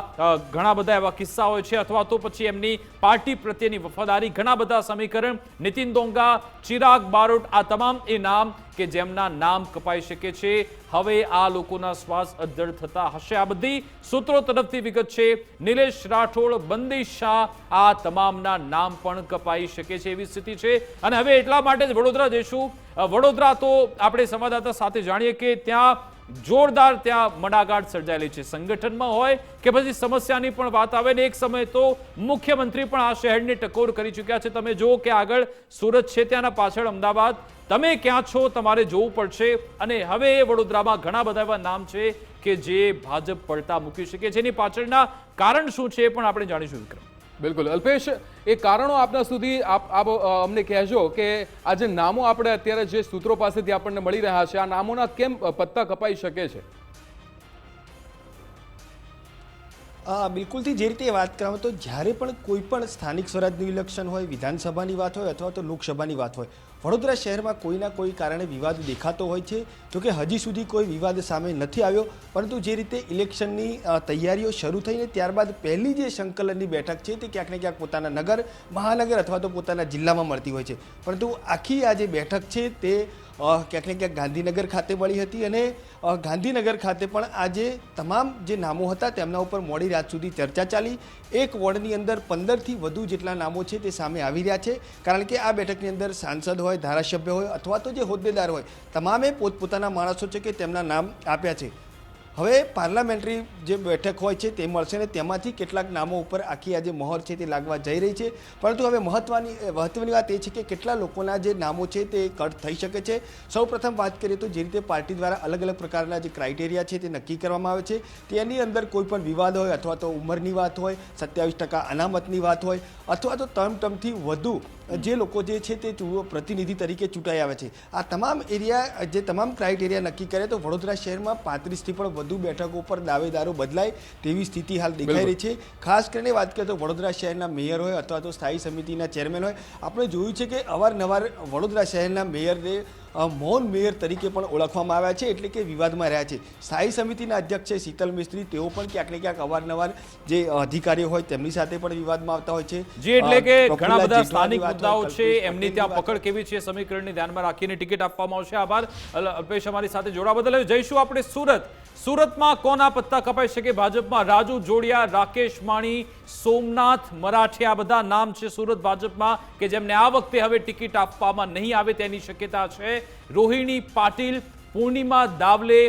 ઘણા બધા એવા કિસ્સા હોય છે અથવા તો પછી એમની પાર્ટી પ્રત્યેની વફાદારી, ઘણા બધા સમીકરણ. નીતિન ડોંગા, ચિરાગ બારોટ, આ તમામ એ નામ કે જેમના નામ કપાઈ શકે છે. હવે આ લોકોના શ્વાસ અદ્ધર થતા હશે. આ બધી સૂત્રો તરફથી વિગત છે. નિલેશ રાઠોડ, બંદી શાહ, આ તમામના નામ પણ કપાઈ શકે છે એવી સ્થિતિ છે. અને હવે એટલા માટે જ વડોદરા જઈશું. વડોદરા તો આપણે સંવાદદાતા સાથે જાણીએ કે ત્યાં જોરદાર ત્યાં મડાગાંઠ સર્જાયેલી છે. સંગઠનમાં હોય કે પછી સમસ્યાની પણ વાત આવે ને એક સમય તો મુખ્યમંત્રી પણ આ શહેરને ટકોર કરી ચૂક્યા છે. તમે જુઓ કે આગળ સુરત છે, ત્યાંના પાછળ અમદાવાદ. તમે ક્યાં છો તમારે જોવું પડશે. અને હવે વડોદરામાં ઘણા બધા એવા નામ છે કે જે ભાજપ પડતા મૂકી શકે છે. એની પાછળના કારણ શું છે એ પણ આપણે જાણીશું. વિક્રમ, બિલકુલ, અલ્પેશ, એ કારણો આપના સુધી આપ અમને કહેજો કે આ જે નામો આપણે અત્યારે જે સૂત્રો પાસેથી આપણને મળી રહ્યા છે, આ નામોના કેમ પત્તા કપાઈ શકે છે? બિલકુલથી જે રીતે વાત કરવામાં તો જ્યારે પણ કોઈ પણ સ્થાનિક સ્વરાજનું ઇલેક્શન હોય, વિધાનસભાની વાત હોય અથવા તો લોકસભાની વાત હોય, વડોદરા શહેરમાં કોઈના કોઈ કારણે વિવાદ દેખાતો હોય છે. જોકે હજી સુધી કોઈ વિવાદ સામે નથી આવ્યો, પરંતુ જે રીતે ઇલેક્શનની તૈયારીઓ શરૂ થઈને ત્યારબાદ પહેલી જે સંકલનની બેઠક છે તે ક્યાંક ને ક્યાંક પોતાના નગર, મહાનગર અથવા તો પોતાના જિલ્લામાં મળતી હોય છે. પરંતુ આખી આ જે બેઠક છે તે ક્યાંક ને ક્યાંક ગાંધીનગર ખાતે મળી હતી અને ગાંધીનગર ખાતે પણ આજે તમામ જે નામો હતા તેમના ઉપર મોડી રાત સુધી ચર્ચા ચાલી. એક વોર્ડની અંદર 15થી વધુ જેટલા નામો છે તે સામે આવી રહ્યા છે. કારણ કે આ બેઠકની અંદર સાંસદ હોય, ધારાસભ્ય હોય અથવા તો જે હોદ્દેદાર હોય, તમામે પોતપોતાના માણસો છે કે તેમના નામ આપ્યા છે. હવે પાર્લામેન્ટરી જે બેઠક હોય છે તે મળશે ને તેમાંથી કેટલાક નામો ઉપર આખી આ જે મહોર છે તે લાગવા જઈ રહી છે. પરંતુ હવે મહત્વની વાત એ છે કે કેટલા લોકોના જે નામો છે તે કટ થઈ શકે છે. સૌ પ્રથમ વાત કરીએ તો જે રીતે પાર્ટી દ્વારા અલગ અલગ પ્રકારના જે ક્રાઇટેરિયા છે તે નક્કી કરવામાં આવે છે, તેની અંદર કોઈ પણ વિવાદ હોય અથવા તો ઉંમરની વાત હોય, 27% અનામતની વાત હોય અથવા તો ટર્મથી વધુ જે લોકો જે છે તે પ્રતિનિધિ તરીકે ચૂંટાઈ આવે છે, આ તમામ એરિયા જે તમામ ક્રાઇટેરિયા નક્કી કરે તો વડોદરા શહેરમાં 35થી પણ વધુ બેઠકો પર દાવેદારો બદલાય તેવી સ્થિતિ હાલ દેખાઈ રહી છે. ખાસ કરીને વાત કરીએ તો વડોદરા શહેરના મેયર હોય અથવા તો સ્થાયી સમિતિના ચેરમેન હોય, આપણે જોયું છે કે અવારનવાર વડોદરા શહેરના મેયરને મૌન મેયર તરીકે પણ ઓળખવામાં આવ્યા છે, એટલે કે વિવાદમાં રહ્યા છે. સ્થાયી સમિતિના અધ્યક્ષ છે શીતલ મિસ્ત્રી, તેઓ પણ ક્યાંક ને ક્યાંક અવારનવાર જે અધિકારીઓ હોય તેમની સાથે પણ વિવાદમાં આવતા હોય છે. જી, એટલે કે ઘણા બધા સ્થાનિક મુદ્દાઓ છે, એમની ત્યાં પકડ કેવી છે, સમીકરણને ધ્યાનમાં રાખીને ટિકિટ આપવામાં આવશે. આભાર અલ્પેશ, અમારી સાથે જોડાવા બદલ. જઈશું આપણે સુરતમાં કોના પત્તા કપાઈ શકે ભાજપમાં? રાજુ જોડિયા, રાકેશ માણી, સોમનાથ મરાઠી, આ બધા નામ છે સુરત ભાજપમાં કે જેમને આ વખતે હવે ટિકિટ આપવામાં નહીં આવે તેની શક્યતા છે. રોહિણી પાટીલ, પૂર્ણિમા દાવલે,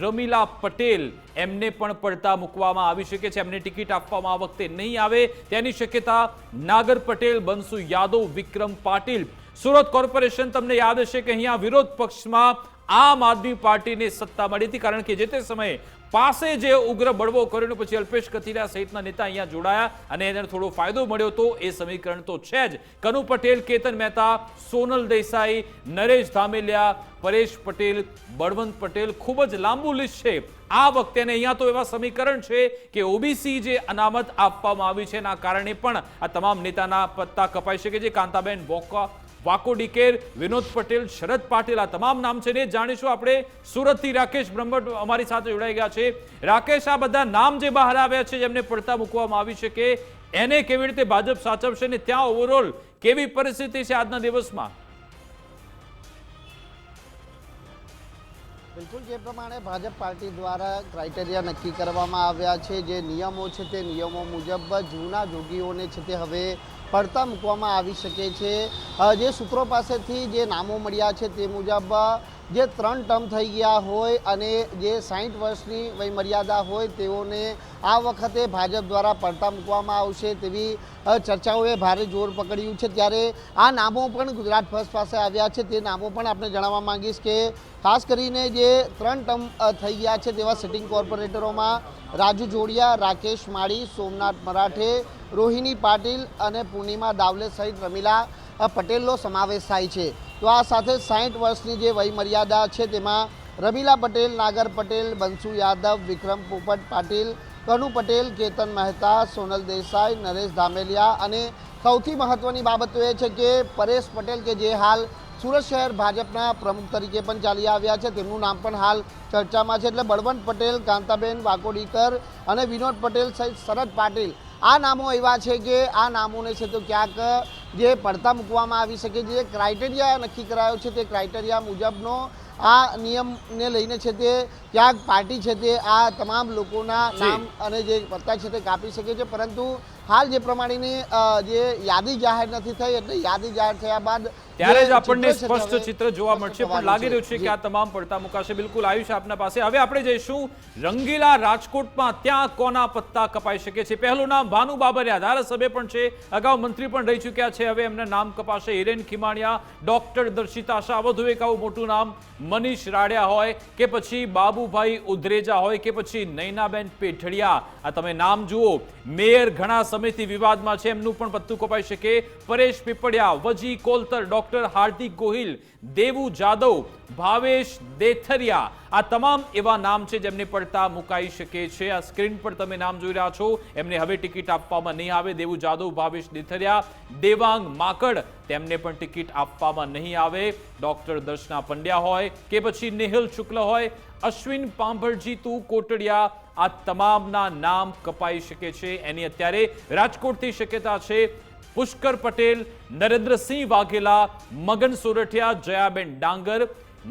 રમીલા પટેલ, એમને પણ પડતા મૂકવામાં આવી શકે છે. એમને ટિકિટ આપવામાં આ વખતે નહીં આવે તેની શક્યતા. નાગર પટેલ, બંસુ યાદવ, વિક્રમ પાટીલ. સુરત કોર્પોરેશન, તમને યાદ હશે કે અહીંયા વિરોધ પક્ષમાં આમ આદમી પાર્ટીને સત્તા મળી હતી, કારણ કે જે તે સમયે પાસે જે ઉગ્ર બળવો કર્યો પછી અલ્પેશ કથિરિયા સહિતના નેતા અહીંયા જોડાયા અને એને થોડો ફાયદો મળ્યો તો એ સમીકરણ તો છે જ. કનુ પટેલ, કેતન મહેતા, સોનલ દેસાઈ, નરેશ ધામેલિયા, પરેશ પટેલ, બળવંત પટેલ, ખૂબ જ લાંબુ લિસ્ટ છે આ વખતે. અહીંયા તો એવા સમીકરણ છે કે ઓબીસી જે અનામત આપવામાં આવી છે એના કારણે પણ આ તમામ નેતાના પત્તા કપાઈ શકે છે. કાંતાબેન વાકોડીકેર, વિનોદ પટેલ, શરદ પાટીલ, આ તમામ નામ છે ને જાણીશું આપણે સુરતથી રાકેશ બ્રહ્મભટ્ટ અમારી સાથે જોડાઈ ગયા છે. રાકેશ, આ બધા નામ જે બહાર આવ્યા છે જેમને પડતા મૂકવામાં આવી શકે એને કેવી રીતે ભાજપ સાચવશે ને ત્યાં ઓવરઓલ કેવી પરિસ્થિતિ છે આજના દિવસમાં? બિલકુલ જે પ્રમાણે ભાજપ પાર્ટી દ્વારા ક્રાઇટેરિયા નક્કી કરવામાં આવ્યા છે, જે નિયમો છે તે નિયમો મુજબ જૂના જોગીઓને છે તે હવે પડતા મૂકવામાં આવી શકે છે. જે સૂત્રો પાસેથી જે નામો મળ્યા છે તે મુજબ જે 3 ટર્મ થઈ ગયા હોય અને જે 60 વર્ષની વયમર્યાદા હોય તેઓને આ વખતે ભાજપ દ્વારા પડતા મૂકવામાં આવશે તેવી ચર્ચાઓએ ભારે જોર પકડ્યું છે. ત્યારે આ નામો પણ ગુજરાત ફર્સ્ટ પાસે આવ્યા છે. તે નામો પણ આપણે જણાવવા માંગીશ કે ખાસ કરીને જે 3 ટર્મ થઈ ગયા છે તેવા સિટિંગ કોર્પોરેટરોમાં રાજુ જોડિયા, રાકેશ માળી, સોમનાથ મરાઠે, રોહિણી પાટીલ અને પૂર્ણિમા દાવલે સહિત રમીલા પટેલનો સમાવેશ થાય છે. તો આ સાથે 60 વર્ષની જે વયમર્યાદા છે તેમાં રમીલા પટેલ, નાગર પટેલ, બંસુ યાદવ, વિક્રમ પોપટ પાટીલ, કનુ પટેલ, કેતન મહેતા, સોનલ દેસાઈ, નરેશ ધામેલિયા અને સૌથી મહત્વની બાબત તો એ છે કે પરેશ પટેલ કે જે હાલ સુરત શહેર ભાજપના પ્રમુખ તરીકે પણ ચાલી આવ્યા છે, તેમનું નામ પણ હાલ ચર્ચામાં છે. એટલે બળવંત પટેલ, કાંતાબેન વાકોડીકર અને વિનોદ પટેલ સહિત શરદ પાટીલ આ નામો એવા છે કે આ નામોને છે તો ક્યાંક જે પડતા મૂકવામાં આવી શકે. જે ક્રાઇટેરિયા નક્કી કરાયો છે તે ક્રાઇટેરિયા મુજબનો આ નિયમને લઈને છે તે ક્યાંક પાર્ટી છે તે આ તમામ લોકોના નામ અને જે પત્તા છે તે કાપી શકે છે. પરંતુ હાલ જે પ્રમાણેની જે યાદી જાહેર નથી થઈ એટલે યાદી જાહેર થયા બાદ ત્યારે જ આપણને સ્પષ્ટ ચિત્ર જોવા મળશે, પણ લાગી રહ્યું છે કે આ તમામ પડતા મુકાશે. બિલકુલ આયુષ આપના પાસે. હવે આપણે જઈશું રંગીલા રાજકોટમાં, ત્યાં કોના પત્તા કપાઈ શકે છે? પહેલું નામ ભાનુ બાબરિયા, ધારાસભ્ય પણ છે, અગાઉ મંત્રી પણ રહી ચૂક્યા છે, હવે એમના નામ કપાશે. હિરેન ખીમાણિયા, ડોક્ટર દર્શિતા શાહ, વધુ એક આવું મોટું નામ મનીષ રાડિયા હોય કે પછી બાબુભાઈ ઉધરેજા હોય કે પછી નૈનાબેન પેઠડિયા, આ તમે નામ જુઓ. મેયર ઘણા સમયથી વિવાદમાં છે, એમનું પણ પત્તું કપાઈ શકે. પરેશ પીપળિયા, વજી કોલતર, ડોક્ટર હાર્દિક ગોહિલ, દેવુ જાદવ, ભાવેશ દેથરિયા, આ તમામ એવા નામ છે જેમને પડતા મુકાઈ શકે છે. આ સ્ક્રીન પર તમે નામ જોઈ રહ્યા છો, એમને હવે ટિકિટ આપવામાં નહીં આવે. દેવુ જાદવ, ભાવેશ દેથરિયા, દેવાંગ માકડ, તેમને પણ ટિકિટ આપવામાં નહીં આવે. ડોક્ટર દર્શના પંડ્યા હોય કે પછી નેહલ શુક્લ હોય, અશ્વિન પાંભરજીતુ કોટડિયા, આ તમામના નામ કપાઈ શકે છે. એની અત્યારે રાજકોટથી શક્યતા છે. પુષ્કર પટેલ, નરેન્દ્રસિંહ વાઘેલા, મગન સોરઠિયા, જયાબેન ડાંગર,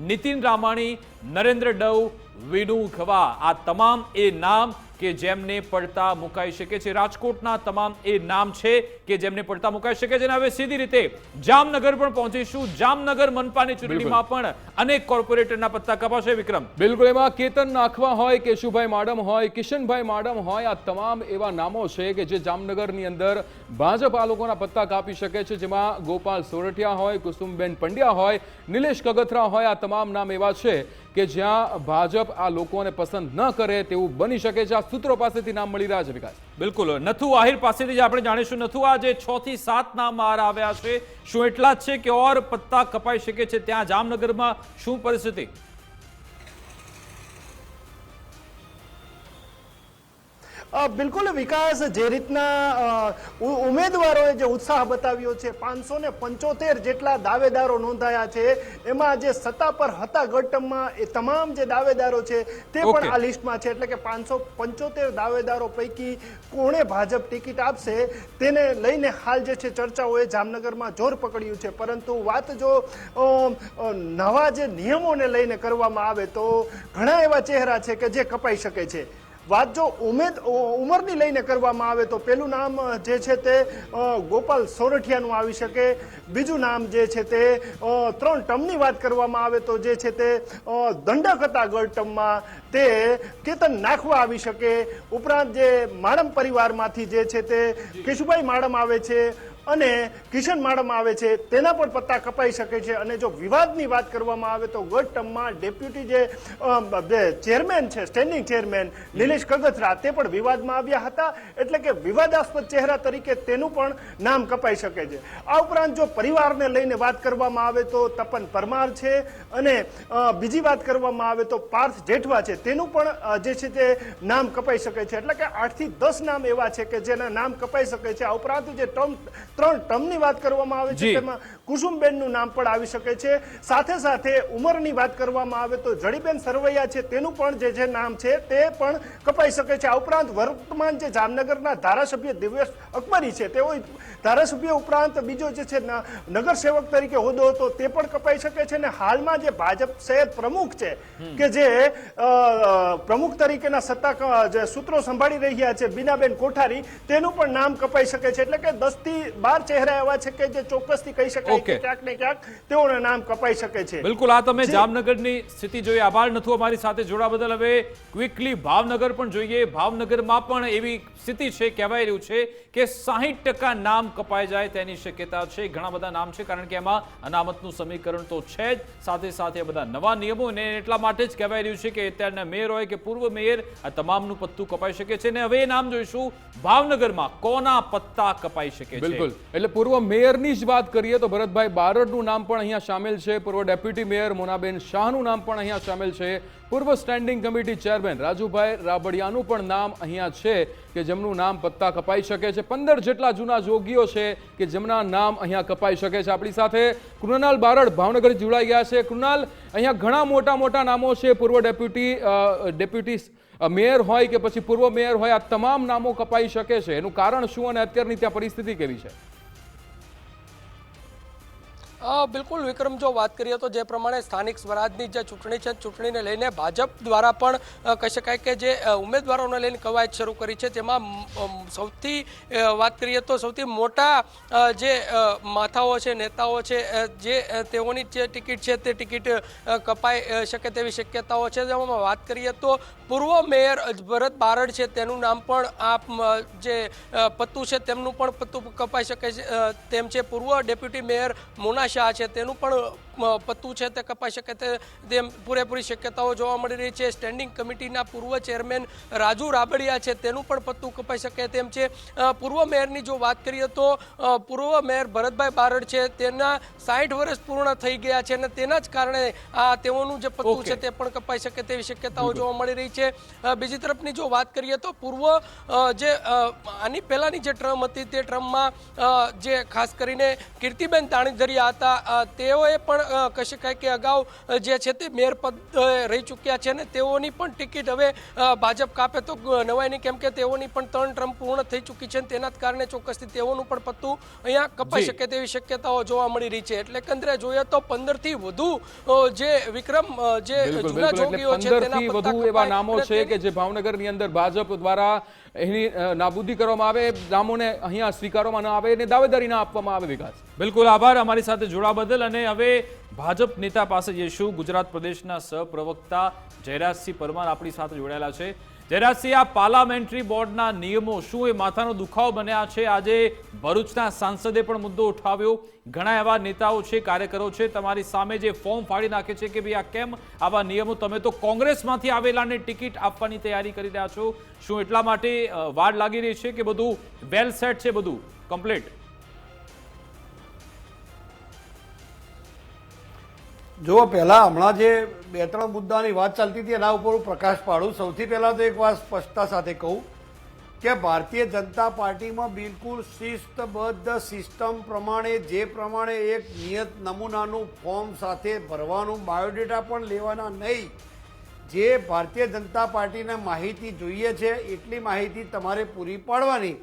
નીતિન રામાણી, નરેન્દ્ર ડવ, વિનુ ખવા, આ તમામ એ નામ કે જેમને પડતા મુકાઈ શકે છે. રાજકોટના તમામ એ નામ છે કે જેમને પડતા મુકાઈ શકે છે. હવે સીધી રીતે જામનગર પણ પહોંચીશું. જામનગર મનપાની ચૂંટણીમાં પણ અનેક કોર્પોરેટરના પત્તા કપાશે. વિક્રમ, બિલકુલ, એમાં કેતન નાખવા હોય, કેશુભાઈ માડમ હોય, કિશનભાઈ માડમ હોય, આ તમામ એવા નામો છે કે જે જામનગરની અંદર ભાજપ આ લોકોના પત્તા કાપી શકે છે. જેમાં ગોપાલ સોરઠિયા હોય, કુસુમબેન પંડ્યા હોય, નિલેશ કગથરા હોય, આ તમામ નામ એવા છે કે જ્યાં ભાજપ આ લોકોને પસંદ ન કરે તેવું બની શકે છે. આ સૂત્રો પાસેથી નામ મળી રહ્યા છે. વિકાસ, બિલકુલ નથુ આહિર પાસેથી જ આપણે જાણીશું. નથુ, આ જે 6 થી 7 નામ બહાર આવ્યા છે, શું એટલા જ છે કે ઓર પત્તા કપાઈ શકે છે? ત્યાં જામનગરમાં શું પરિસ્થિતિ? બિલકુલ વિકાસ, જે રીતના ઉમેદવારોએ જે ઉત્સાહ બતાવ્યો છે, 575 જેટલા દાવેદારો નોંધાયા છે, એમાં જે સત્તા પર હતા ગઢમાં એ તમામ જે દાવેદારો છે તે પણ આ લિસ્ટમાં છે. એટલે કે 575 દાવેદારો પૈકી કોણે ભાજપ ટિકિટ આપશે તેને લઈને હાલ જે છે ચર્ચાઓએ જામનગરમાં જોર પકડ્યું છે. પરંતુ વાત જો નવા જે નિયમોને લઈને કરવામાં આવે તો ઘણા એવા ચહેરા છે કે જે કપાઈ શકે છે. વાત જો ઉંમરની લઈને કરવામાં આવે તો પહેલું નામ જે છે તે ગોપાલ સોરઠિયાનું આવી શકે. બીજું નામ જે છે તે 3 ટર્મની વાત કરવામાં આવે તો જે છે તે દંડક હતા ગઢ ટર્મમાં તે કેતન નાખવા આવી શકે. ઉપરાંત જે માડમ પરિવારમાંથી જે છે તે કેશુભાઈ માડમ આવે છે અને કિશન માડમ આવે છે, તેના પણ પત્તા કપાઈ શકે છે. અને જો વિવાદની વાત કરવામાં આવે તો ગત ટર્મમાં ડેપ્યુટી જે ચેરમેન છે, સ્ટેન્ડિંગ ચેરમેન નિલેશ કગથરા, તે પણ વિવાદમાં આવ્યા હતા. એટલે કે વિવાદાસ્પદ ચહેરા તરીકે તેનું પણ નામ કપાઈ શકે છે. આ ઉપરાંત જો પરિવારને લઈને વાત કરવામાં આવે તો તપન પરમાર છે અને બીજી વાત કરવામાં આવે તો પાર્થ જેઠવા છે, તેનું પણ જે છે તે નામ કપાઈ શકે છે. એટલે કે 8 થી 10 નામ એવા છે કે જેના નામ કપાઈ શકે છે. આ ઉપરાંત જે 3 ટર્મની વાત કરવામાં આવે છે તેમાં કુસુમબેનનું નામ પણ આવી શકે છે. સાથે સાથે ઉંમરની વાત કરવામાં આવે તો જડીબેન સરવૈયા છે તેનું પણ જે નામ છે તે પણ કપાઈ શકે છે. આ ઉપરાંત વર્તમાન જે જામનગરના ધારાસભ્ય દિવ્યેશ અકબરી છે તેઓ ધારાસભ્ય ઉપરાંત બીજો જે છે નગરસેવક તરીકે હોદ્દો હતો તે પણ કપાઈ શકે છે. અને હાલમાં જે ભાજપ શહેર પ્રમુખ છે કે જે પ્રમુખ તરીકેના સત્તા જે સૂત્રો સંભાળી રહ્યા છે બીનાબેન કોઠારી, તેનું પણ નામ કપાઈ શકે છે. એટલે કે 10 થી 12 ચહેરા એવા છે કે જે ચોક્કસથી કહી શકાય કે ક્યાંક ને ક્યાંક તેઓના નામ કપાઈ શકે છે. બિલકુલ, આ તમે જામનગરની સ્થિતિ જોઈ. આભાર નથુ અમારી સાથે જોડા બદલ. હવે ક્વિકલી ભાવનગર પણ જોઈએ. ભાવનગરમાં પણ એવી સ્થિતિ છે, કહેવાય રહ્યું છે કે 60% નામ કપાઈ જાય તેની શક્યતા છે. ઘણા બધા નામ છે કારણ કે એમાં અનામતનું સમીકરણ તો છે જ, સાથે સાથે બધા નવા નિયમો, અને એટલા માટે જ કહેવાય રહ્યું છે કે અત્યારના મેયર હોય કે પૂર્વ મેયર, આ તમામનું પત્તું કપાઈ શકે છે. અને હવે એ નામ જોઈશું ભાવનગરમાં કોના પત્તા કપાઈ શકે છે. બિલકુલ, એટલે પૂર્વ મેયરની જ વાત કરીએ તો ભરતભાઈ બારડનું નામ પણ અહીંયા સામેલ છે. પૂર્વ ડેપ્યુટી મેયર મોનાબેન શાહનું નામ પણ અહીંયા સામેલ છે. પૂર્વ સ્ટેન્ડિંગ કમિટી ચેરમેન રાજુભાઈ રાબડિયાનું પણ નામ અહીંયા છે કે જેમનું નામ પત્તા કપાઈ શકે છે. 15 જેટલા જૂના જોગીઓ છે કે જેમના નામ અહીંયા કપાઈ શકે છે. આપણી સાથે કૃણાલ બારડ ભાવનગર જોડાઈ ગયા છે. કૃણાલ, અહીંયા ઘણા મોટા મોટા નામો છે. પૂર્વ ડેપ્યુટી મેયર હોય કે પછી પૂર્વ મેયર હોય, આ તમામ નામો કપાઈ શકે છે. એનું કારણ શું અને અત્યારની ત્યાં પરિસ્થિતિ કેવી છે? બિલકુલ વિક્રમ, જો વાત કરીએ તો જે પ્રમાણે સ્થાનિક સ્વરાજની જે ચૂંટણી છે, ચૂંટણીને લઈને ભાજપ દ્વારા પણ કહી શકાય કે જે ઉમેદવારોને લઈને કવાયત શરૂ કરી છે, તેમાં સૌથી વાત કરીએ તો સૌથી મોટા જે માથાઓ છે, નેતાઓ છે, જે તેઓની જે ટિકિટ છે તે ટિકિટ કપાઈ શકે તેવી શક્યતાઓ છે. જેમાં વાત કરીએ તો પૂર્વ મેયર ભરત બારડ છે તેનું નામ પણ આ જે પત્તું છે તેમનું પણ પત્તું કપાઈ શકે છે તેમ છે. પૂર્વ ડેપ્યુટી મેયર મોના શાહ છે તેનું પણ પત્તું છે તે કપાઈ શકે તેમ પૂરેપૂરી શક્યતાઓ જોવા મળી રહી છે. સ્ટેન્ડિંગ કમિટીના પૂર્વ ચેરમેન રાજુ રાબડિયા છે તેનું પણ પત્તું કપાઈ શકે તેમ છે. પૂર્વ મેયરની જો વાત કરીએ તો પૂર્વ મેયર ભરતભાઈ બારડ છે તેના 60 વર્ષ પૂર્ણ થઈ ગયા છે અને તેના જ કારણે આ તેઓનું જે પત્તું છે તે પણ કપાઈ શકે તેવી શક્યતાઓ જોવા મળી રહી છે. બીજી તરફની જો વાત કરીએ તો પૂર્વ જે આની પહેલાની જે ટ્રમ હતી તે ટ્રમમાં જે ખાસ કરીને કીર્તિબેન તાણીધરિયા હતા તેઓએ પણ કહી શકાય કે અગાઉ જે છે તે મેયર પદ રહી ચૂક્યા છે અને તેઓની પણ ટિકિટ હવે ભાજપ કાપે તો નવાય નહીં, કેમ કે તેઓની પણ 3 ટ્રમ પૂર્ણ થઈ ચૂકી છે. તેના જ કારણે ચોક્કસથી તેઓનું પણ પત્તું અહીંયા કપાઈ શકે તેવી શક્યતાઓ જોવા મળી રહી છે. એટલે એકંદરે જોઈએ તો 15 થી વધુ જે વિક્રમ જે જૂના જોગીઓ છે તેના પત્તા વધુ એવા નામો છે કે જે ભાવનગરની અંદર ભાજપ દ્વારા એની નાબૂદી કરવામાં આવે, નામોને અહીંયા સ્વીકારવામાં ન આવે અને દાવેદારી ના આપવામાં આવે. વિકાસ, બિલકુલ આભાર અમારી સાથે જોડા બદલ. અને હવે ભાજપ નેતા પાસે જઈશું. ગુજરાત પ્રદેશના સહપ્રવક્તા જયરાજસિંહ પરમાર આપણી સાથે જોડાયેલા છે. જયરાજસિંહ, આ પાર્લામેન્ટરી બોર્ડના નિયમો શું એ માથાનો દુખાવો બન્યા છે? આજે ભરૂચના સાંસદે પણ મુદ્દો ઉઠાવ્યો. ઘણા એવા નેતાઓ છે, કાર્યકરો છે, તમારી સામે જે ફોર્મ ફાડી નાખે છે કે ભાઈ આ કેમ આવા નિયમો? તમે તો કોંગ્રેસમાંથી આવેલાને ટિકિટ આપવાની તૈયારી કરી રહ્યા છો. શું એટલા માટે વાર લાગી રહી છે કે બધું વેલ સેટ છે, બધું કમ્પ્લીટ? જો પહેલાં હમણાં જે 2-3 મુદ્દાની વાત ચાલતી હતી એના ઉપર હું પ્રકાશ પાડું. સૌથી પહેલાં તો એક વાત સ્પષ્ટતા સાથે કહું કે ભારતીય જનતા પાર્ટીમાં બિલકુલ શિસ્તબદ્ધ સિસ્ટમ પ્રમાણે જે પ્રમાણે એક નિયત નમૂનાનું ફોર્મ સાથે ભરવાનું, બાયોડેટા પણ લેવાના નહીં. જે ભારતીય જનતા પાર્ટીને માહિતી જોઈએ છે એટલી માહિતી તમારે પૂરી પાડવાની,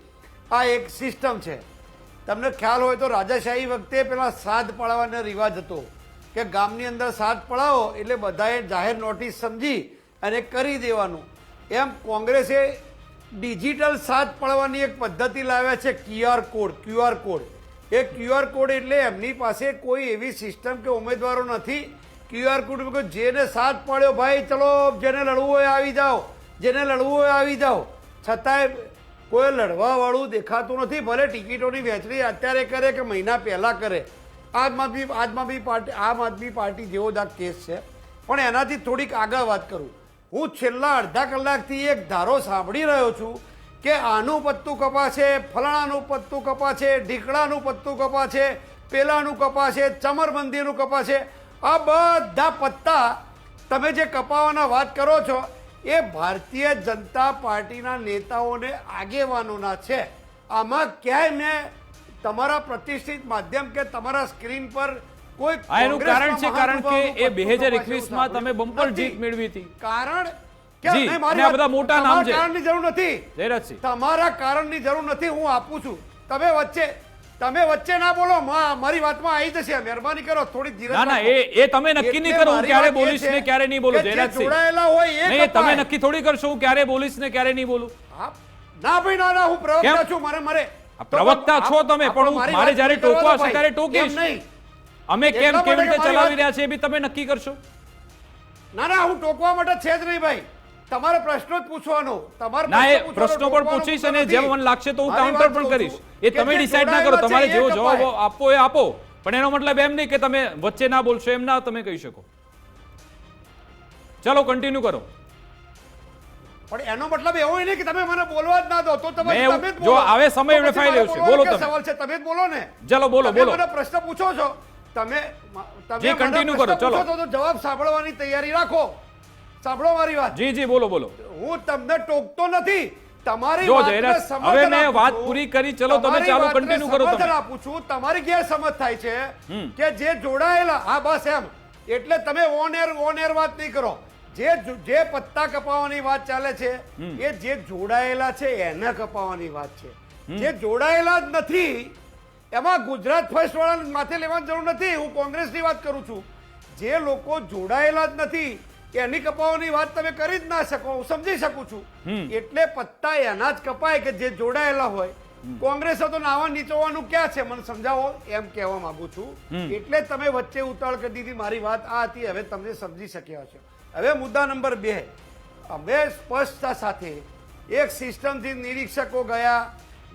આ એક સિસ્ટમ છે. તમને ખ્યાલ હોય તો રાજાશાહી વખતે પેલા શ્રાદ્ધ પાડવાનો રિવાજ હતો કે ગામની અંદર શ્રાદ્ધ પડાવો એટલે બધાએ જાહેર નોટિસ સમજી અને કરી દેવાનું. એમ કોંગ્રેસે ડિજિટલ શ્રાદ્ધ પાડવાની એક પદ્ધતિ લાવ્યા છે, ક્યુઆર કોડ. એ ક્યુઆર કોડ એટલે એમની પાસે કોઈ એવી સિસ્ટમ કે ઉમેદવારો નથી. ક્યુઆર કોડ જેને શ્રાદ્ધ પાડ્યો ભાઈ ચલો જેને લડવું હોય આવી જાઓ, જેને લડવું હોય આવી જાઓ. છતાંય કોઈ લડવાવાળું દેખાતું નથી. ભલે ટિકિટોની વહેંચણી અત્યારે કરે કે મહિના પહેલાં કરે. આમ આદમી પાર્ટી જેવો જ આ કેસ છે. પણ એનાથી થોડીક આગળ વાત કરું. હું છેલ્લા અડધા કલાકથી એક ધારો સાંભળી રહ્યો છું કે આનું પત્તું કપાશે, ફલાણાનું પત્તું કપાશે, ઢીકડાનું પત્તું કપાશે, પેલાનું કપાશે, ચમરબંધીનું કપાશે. આ બધા પત્તા તમે જે કપાવવાના વાત કરો છો એ ભારતીય જનતા પાર્ટીના નેતાઓને આગેવાનોના છે. આમાં ક્યાંય મેં તમારા પ્રતિષ્ઠિત માધ્યમ કે તમારા સ્ક્રીન પર કોઈ એનું કારણ છે કારણ કે એ કોંગ્રેસમાં 2021 માં તમે બમ્પર જીત મેળવી હતી. કારણ કે જી, નહીં, મારી અને આ વાત- બધા મોટા નામ તમારા છે. કારણની જરૂર નથી. જયરાજસિંહ, તમારા કારણની જરૂર નથી, હું આપું છું. તમે વચ્ચે ના બોલો, મારી વાતમાં આવી જશે. મહેરબાની કરો, થોડી ધીરજ ના ના રાખો. એ તમે નક્કી નહીં એટલે કરો હું મારી ક્યારે વાત એ બોલીશ છે ને ક્યારે નહીં બોલું. કે જે જયરાજસિંહ, જોડાયેલા હોય એ નહીં તમે કપાય. નક્કી થોડી કરશો હું ક્યારે બોલીશ ને ક્યારે નહીં બોલું. હા, ના ભાઈ ના, હું પ્રવક્તા કેમ? છું. મારે આ પ્રવક્તા છો તમે, પણ હું મારી મારે વાત જ્યારે પૂરી કરવા ટોકવા દો હશે ત્યારે ભાઈ. ટોકીશ. એમ નહીં. અમે કેમ એટલા કેવી માટે રીતે કે મારી ચલાવી વાત- રહ્યા છે એ બી તમે નક્કી કરશો. ના, હું ટોકવા માટે છે જ નહીં ભાઈ. તમારે પ્રશ્નો જ પૂછવાનો. તમારે ના એ પૂછવાનો, પ્રશ્નો પણ ટોકવાનો પૂછીશ મુદ્દો અને નથી. જેમ મને લાગશે તો હું મારી કાઉન્ટર વાત પણ કહું કરીશ. છું એ કે તમે જે ડિસાઈડ ના કરો, તમારે જોડાયેલા જેવો છે એ જવાબ આપવો એ આપો, પણ એનો મતલબ એમ નહીં કે તમે વચ્ચે ના બોલશો એમ ના તમે કહી શકો. ચલો કન્ટિન્યુ કરો. પણ એનો મતલબ એવો નહીં કે તમે મને બોલવા જ ના દો. તો તમે મેં તમે જ જો બોલો. હવે સમય તો પછી વેડફાઈ રહ્યો છે. મારે બોલો બોલવાનો તમે. કે સવાલ છે, તમે જ બોલો ને. ચલો બોલો તમે બોલો. મને પ્રશ્ન પૂછો છો, તમે જી, મને continue પ્રશ્ન કરો, ચલો. પૂછો તો જવાબ સાંભળવાની તૈયારી રાખો. સાંભળો મારી વાત. જી જી બોલો બોલો. હું તમને ટોકતો નથી. તમારી જો વાતને જયરાજ, સમર્થન હવે મેં આપું વાત છું. પૂરી કરી. ચલો તમે તમારી ચાલુ વાતને continue કરો તમે. સમર્થન આપું છું. તમારી ગેરસમજ થાય છે કે જે જોડાયેલા, હા બસ એમ. એટલે તમે ઓન એર વાત નહીં કરો. જે પત્તા કપાવવાની વાત ચાલે છે એ જે જોડાયેલા છે એને કપાવવાની વાત છે. જે જોડાયેલા જ નથી એમાં ગુજરાત ફર્સ્ટ વાળા માથે લેવાની જરૂર નથી. હું કોંગ્રેસની વાત કરું છું. જે લોકો જોડાયેલા જ નથી એની કપાવવાની વાત તમે કરી જ ના શકો. હું સમજી શકું છું. એટલે પત્તા એના જ કપાય કે જે જોડાયેલા હોય. કોંગ્રેસે તો નાવા નીચોવાનું ક્યાં છે મને સમજાવો એમ કહેવા માંગુ છું. એટલે તમે વચ્ચે ઉતાળ કરી દીધી. મારી વાત આ હતી, હવે તમને સમજી શક્યા છો. હવે મુદ્દા નંબર 2, અમે સ્પષ્ટતા સાથે એક સિસ્ટમથી નિરીક્ષકો ગયા,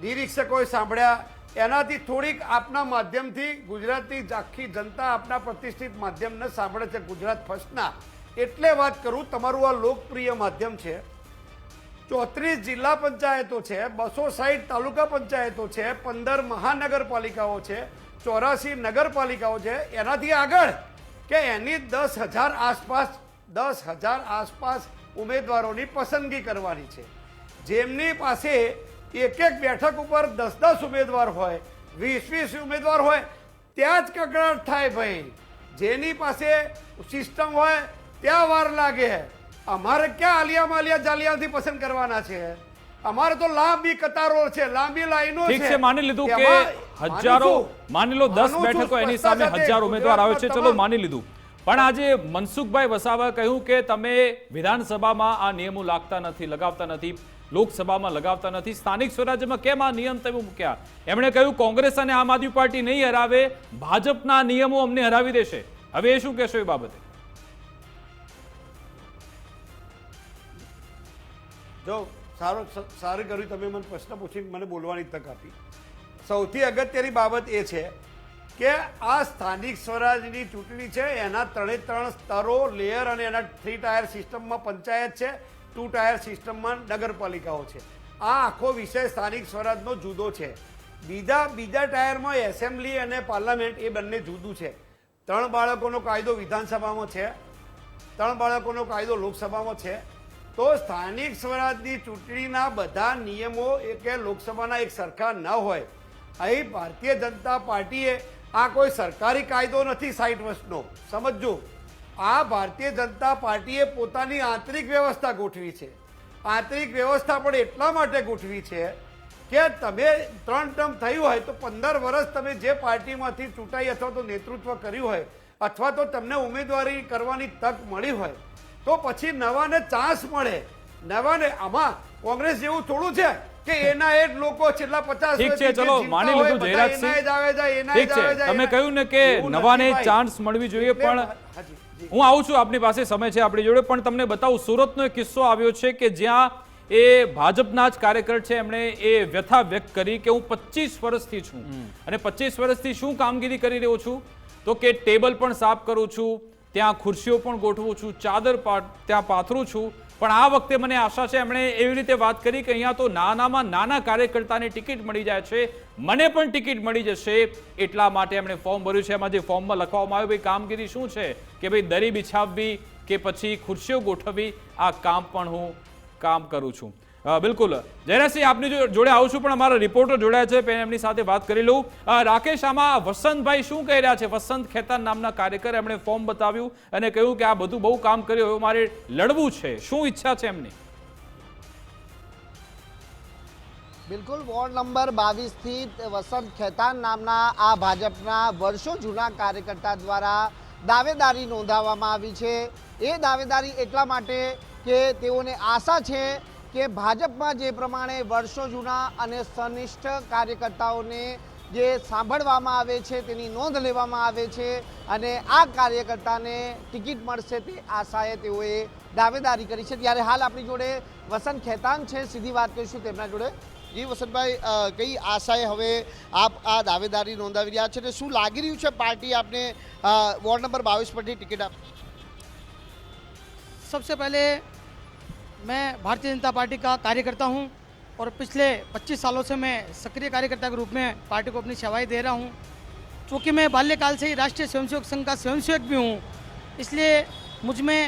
નિરીક્ષકોએ સાંભળ્યા, એનાથી થોડીક આપના માધ્યમથી ગુજરાતની આખી જનતા આપના પ્રતિષ્ઠિત માધ્યમને સાંભળે છે, ગુજરાત ફર્સ્ટના. એટલે વાત કરું, તમારું આ લોકપ્રિય માધ્યમ છે. 34 જિલ્લા પંચાયતો છે, 260 તાલુકા પંચાયતો છે, 15 મહાનગરપાલિકાઓ છે, 84 નગરપાલિકાઓ છે. એનાથી આગળ કે એની 10,000 આસપાસ ઉમેદવારોની પસંદગી કરવાની છે. જેમની પાસે એક બેઠક ઉપર 10 ઉમેદવાર હોય, 20 ઉમેદવાર હોય, ત્યાં જ કકડાટ થાય ભાઈ. જેની પાસે સિસ્ટમ હોય ત્યાં વાર લાગે. અમારે ક્યાં આલિયા જાલિયાથી પસંદ કરવાના છે? અમારે તો લાંબી કતારો છે, લાંબી લાઈનો છે. ઠીક છે, માની લીધું કે એમાં હજારો, માનું છું. માની લો 10 માનું છું, બેઠકો એની સ્પષ્ટતા સામે સાથે 1000 ઉમેદવાર આવે છે. ગુજરાતમાં ચલો તમામ- માની લીધું. પણ આજે મનસુખભાઈ વસાવાએ કહ્યું કે તમે વિધાનસભામાં આ નિયમો લગાવતા નથી, લોકસભામાં લગાવતા નથી, સ્થાનિક સ્વરાજ્યમાં કેમ આ નિયમ તમે મૂક્યા? એમણે કહ્યું કોંગ્રેસ અને આમ આદમી પાર્ટી નહીં હરાવે, ભાજપના નિયમો અમને હરાવી દેશે. હવે એ શું કહેશો એ બાબતે? જો સારું કર્યું તમે મને પ્રશ્ન પૂછીને મને બોલવાની તક આપી. સૌથી અગત્યની બાબત એ છે કે આ સ્થાનિક સ્વરાજની ચૂંટણી છે, એના 3 સ્તરો, લેયર અને એના 3 ટાયર સિસ્ટમમાં પંચાયત છે, 2 ટાયર સિસ્ટમમાં નગરપાલિકાઓ છે. આ આખો વિષય સ્થાનિક સ્વરાજનો જુદો છે. બીજા ટાયરમાં એસેમ્બલી અને પાર્લામેન્ટ એ બંને જુદું છે. 3 બાળકોનો કાયદો વિધાનસભામાં છે, 3 બાળકોનો કાયદો લોકસભામાં છે. તો સ્થાનિક સ્વરાજની ચૂંટણીના બધા નિયમો કે લોકસભાના એક સરખા ન હોય. અહીં ભારતીય જનતા પાર્ટીએ આ કોઈ સરકારી કાયદો નથી 60 વર્ષનો, સમજજો. આ ભારતીય જનતા પાર્ટીએ પોતાની આંતરિક વ્યવસ્થા ગોઠવી છે. આંતરિક વ્યવસ્થા પણ એટલા માટે ગોઠવી છે કે તમે 3 ટર્મ થયું હોય તો 15 વર્ષ તમે જે પાર્ટીમાંથી ચૂંટાઈ અથવા તો નેતૃત્વ કર્યું હોય અથવા તો તમને ઉમેદવારી કરવાની તક મળી હોય તો પછી નવાને ચાન્સ મળે. નવાને આમાં કોંગ્રેસ જેવું થોડું છે કે એના એ જ લોકો છેલ્લા 50 ઠીક છે, ચલો માની લીધું જયરાજસિંહ. ઠીક છે, તમે કહ્યું ને કે નવાને ચાન્સ મળવી જોઈએ, પણ હું આવું છું, આપની પાસે સમય છે આપણી જોડે, પણ તમને બતાવું સુરતનો એક કિસ્સો આવ્યો છે કે જ્યાં એ ભાજપના જ કાર્યકર છે, એમણે એ વ્યથા વ્યક્ત કરી કે હું 25 વર્ષથી છું અને 25 વર્ષથી શું કામગીરી કરી રહ્યો છું તો કે ટેબલ પણ સાફ કરું છું, ત્યાં ખુરશીઓ પણ ગોઠવું છું, ચાદર ત્યાં પાથરું છું, પણ આ વખતે મને આશા છે, એમણે એવી રીતે વાત કરી કે અહીંયા તો નાનામાં નાના કાર્યકર્તાને ટિકિટ મળી જાય છે, મને પણ ટિકિટ મળી જશે, એટલા માટે એમણે ફોર્મ ભર્યું છે. એમાં જે ફોર્મમાં લખવામાં આવ્યું ભાઈ કામગીરી શું છે કે ભાઈ દરી બિછાવવી કે પછી ખુરશીઓ ગોઠવવી, આ કામ પણ હું કામ કરું છું. બિલકુલ જયરાજસિંહ આપની જોડે આવું છું, પણ અમારા રિપોર્ટર જોડાયા છે, પહેલા એમની સાથે વાત કરી લઉં. રાકેશ, આમાં વસંતભાઈ શું કહી રહ્યા છે? વસંત ખેતાન નામના કાર્યકર, એમણે ફોર્મ બતાવ્યું અને કહ્યું કે આ બધું બહુ કામ કર્યું, હવે મારે લડવું છે. શું ઈચ્છા છે એમની? બિલકુલ, વોર્ડ નંબર 22 થી વસંત ખેતાન નામના આ ભાજપના વર્ષો જૂના કાર્યકર્તા દ્વારા દાવેદારી નોંધાવવામાં આવી છે. એ દાવેદારી એટલા માટે કે તેઓને આશા છે કે ભાજપમાં જે પ્રમાણે વર્ષો જૂના અને સનિષ્ઠ કાર્યકર્તાઓને જે સાંભળવામાં આવે છે તેની નોંધ લેવામાં આવે છે અને આ કાર્યકર્તાને ટિકિટ મળશે તે આશાએ તેઓએ દાવેદારી કરી છે. ત્યારે હાલ આપણી જોડે વસંત ખેતાન છે, સીધી વાત કરીશું તેમના જોડે. જી વસંતભાઈ, કઈ આશાએ હવે આપ આ દાવેદારી નોંધાવી રહ્યા છે અને શું લાગી રહ્યું છે પાર્ટી આપને વોર્ડ નંબર 22 પરથી ટિકિટ આપે? सबसे पहले मैं भारतीय जनता पार्टी का कार्यकर्ता हूं और पिछले 25 सालों से मैं सक्रिय कार्यकर्ता के रूप में पार्टी को अपनी सेवाएं दे रहा हूं. चूँकि मैं बाल्यकाल से ही राष्ट्रीय स्वयंसेवक संघ का स्वयंसेवक भी हूं, इसलिए मुझ में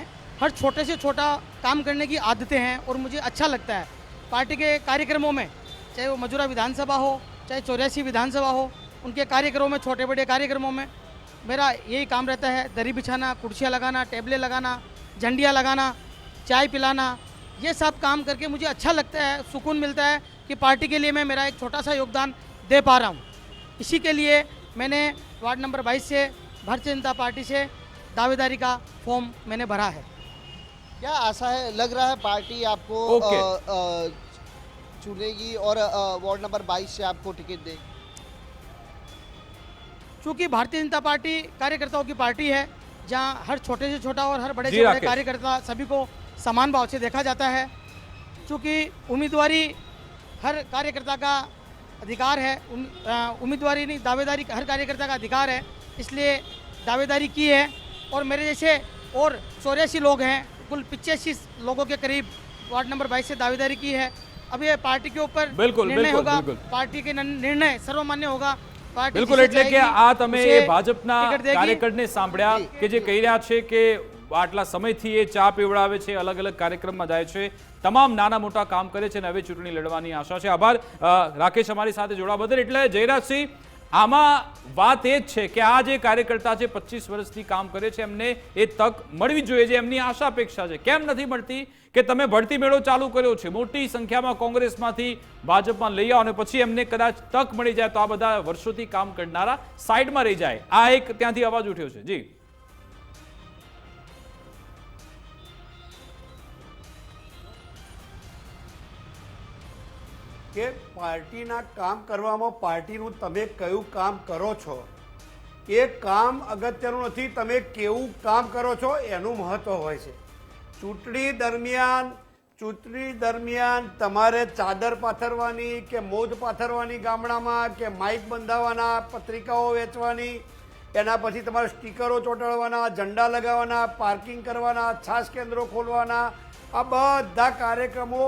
हर छोटे से छोटा काम करने की आदतें हैं और मुझे अच्छा लगता है. पार्टी के कार्यक्रमों में, चाहे वो मजूरा विधानसभा हो, चाहे 84 विधानसभा हो, उनके कार्यक्रमों में, छोटे बड़े कार्यक्रमों में मेरा यही काम रहता है. दरी बिछाना, कुर्सियाँ लगाना, टेबलें लगाना, झंडियाँ लगाना, चाय पिलाना, ये सब काम करके मुझे अच्छा लगता है, सुकून मिलता है कि पार्टी के लिए मैं मेरा एक छोटा सा योगदान दे पा रहा हूँ. इसी के लिए मैंने वार्ड नंबर 22 से भारतीय जनता पार्टी से दावेदारी का फॉर्म मैंने भरा है. क्या आशा है, लग रहा है पार्टी आपको चुनेगी और वार्ड नंबर 22 से आपको टिकट देगी? चूँकि भारतीय जनता पार्टी कार्यकर्ताओं की पार्टी है, जहाँ हर छोटे से छोटा और हर बड़े से बड़े कार्यकर्ता सभी को समान भाव से देखा जाता है. चूँकि उम्मीदवारी हर कार्यकर्ता का अधिकार है, उम्मीदवारी नहीं, दावेदारी हर कार्यकर्ता का अधिकार है, इसलिए दावेदारी की है. और मेरे जैसे और 84 लोग हैं, कुल 85 लोगों के करीब वार्ड नंबर 22 से दावेदारी की है. अब ये पार्टी के ऊपर निर्णय होगा, पार्टी के निर्णय सर्वमान्य होगा. બિલકુલ, એટલે કે આ તમે એ ભાજપના કાર્યકરને સાંભળ્યા કે જે કહી રહ્યા છે કે આટલા સમયથી એ ચા પીવડાવે છે, અલગ અલગ કાર્યક્રમમાં જાય છે, તમામ નાના મોટા કામ કરે છે અને હવે ચૂંટણી લડવાની આશા છે. આભાર રાકેશ અમારી સાથે જોડાવા બદલ. એટલે જયરાજસિંહ, આમાં વાત એ જ છે કે આ જે કાર્યકર્તા છે 25 વર્ષથી કામ કરે છે, એમને એ તક મળવી જોઈએ, જે એમની આશા અપેક્ષા છે. કેમ નથી મળતી? કે તમે ભરતી મેળો ચાલુ કર્યો છે, મોટી સંખ્યામાં કોંગ્રેસમાંથી ભાજપમાં લઈ આવો અને પછી એમને કદાચ તક મળી જાય તો આ બધા વર્ષોથી કામ કરનારા સાઈડમાં રહી જાય. આ એક ત્યાંથી અવાજ ઉઠ્યો છે. જી, કે પાર્ટીના કામ કરવામાં પાર્ટીનું તમે કયું કામ કરો છો એ કામ અગત્યનું નથી, તમે કેવું કામ કરો છો એનું મહત્વ હોય છે. ચૂંટણી દરમિયાન તમારે ચાદર પાથરવાની કે મોજ પાથરવાની ગામડામાં, કે માઇક બંધાવવાના, પત્રિકાઓ વેચવાની, એના પછી તમારે સ્ટીકરો ચોંટાડવાના, ઝંડા લગાવવાના, પાર્કિંગ કરવાના, છાશ કેન્દ્રો ખોલવાના, આ બધા કાર્યક્રમો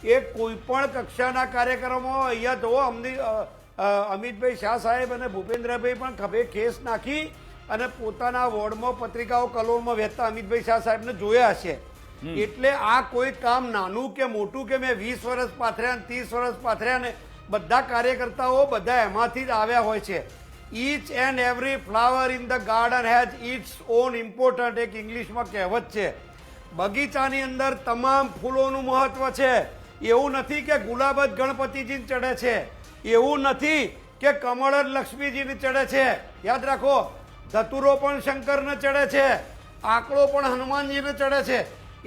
એ કોઈ પણ કક્ષાના કાર્યક્રમો અહીંયા તો અમિતભાઈ શાહ સાહેબ અને ભૂપેન્દ્રભાઈ પણ ખભે ખેસ નાખી અને પોતાના વોર્ડમાં પત્રિકાઓ કલોલમાં વહેતા અમિતભાઈ શાહ સાહેબને જોયા છે. એટલે આ કોઈ કામ નાનું કે મોટું કે મેં 20 વર્ષ પાથર્યા, 30 વર્ષ પાથર્યા ને બધા કાર્યકર્તાઓ બધા એમાંથી જ આવ્યા હોય છે. Each and every flower in the garden has it's on important, એક ઇંગ્લિશમાં કહેવત છે. બગીચાની અંદર તમામ ફૂલોનું મહત્વ છે. એવું નથી કે ગુલાબ જ ગણપતિજીને ચડે છે, એવું નથી કે કમળ જ લક્ષ્મીજીને ચડે છે. યાદ રાખો, ધતુરો પણ શંકરને ચડે છે, આંકડો પણ હનુમાનજીને ચડે છે.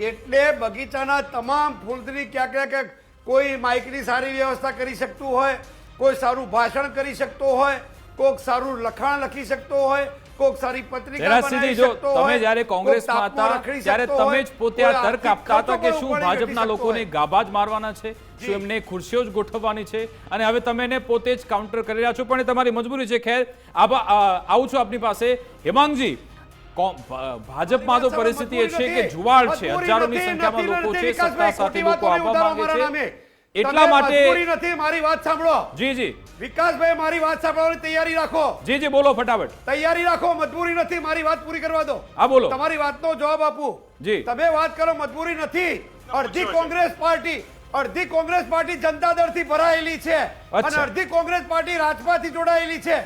એટલે બગીચાના તમામ ફૂલની ક્યાંક ક્યાંક કોઈ માઇકની સારી વ્યવસ્થા કરી શકતું હોય, કોઈ સારું ભાષણ કરી શકતો હોય, કોઈક સારું લખાણ લખી શકતો હોય, કોઈક સારી પત્રિકા બનાવી શકતો હોય. તમે જ્યારે કોંગ્રેસમાં હતા ત્યારે તમે જ પોતે આ તર્ક આપતા હતા કે શું ભાજપના લોકોને ગાભા જ મારવાના છે, શું એમને ખુરશીઓ જ ગોઠવવાની છે, અને હવે તમે એને પોતે જ કાઉન્ટર કરી રહ્યા છો. પણ એ તમારી મજબૂરી છે. ખેર, આવું છું આપની પાસે. હેમાંગજી, ભાજપમાં તો પરિસ્થિતિ એ છે કે જુવાળ છે, હજારોની સંખ્યામાં લોકો છે, સત્તા સાથે લોકો આવવા માંગે છે. એટલા માટે નથી. મારી વાત સાંભળો. જી જી વિકાસભાઈ, મારી વાત સાંભળવાની તૈયારી રાખો. જી જી બોલો, ફટાફટ તૈયારી રાખો. મજબૂરી નથી, મારી વાત પૂરી કરવા દો. હા બોલો. તમારી વાતનો જવાબ આપું. જી, તમે વાત કરો, મજબૂરી નથી. અડધી કોંગ્રેસ પાર્ટી અડધી કોંગ્રેસ પાર્ટી જનતા દળથી ભરાયેલી છે અને અચ્છા. અડધી કોંગ્રેસ પાર્ટી રાજપાથી જોડાયેલી છે.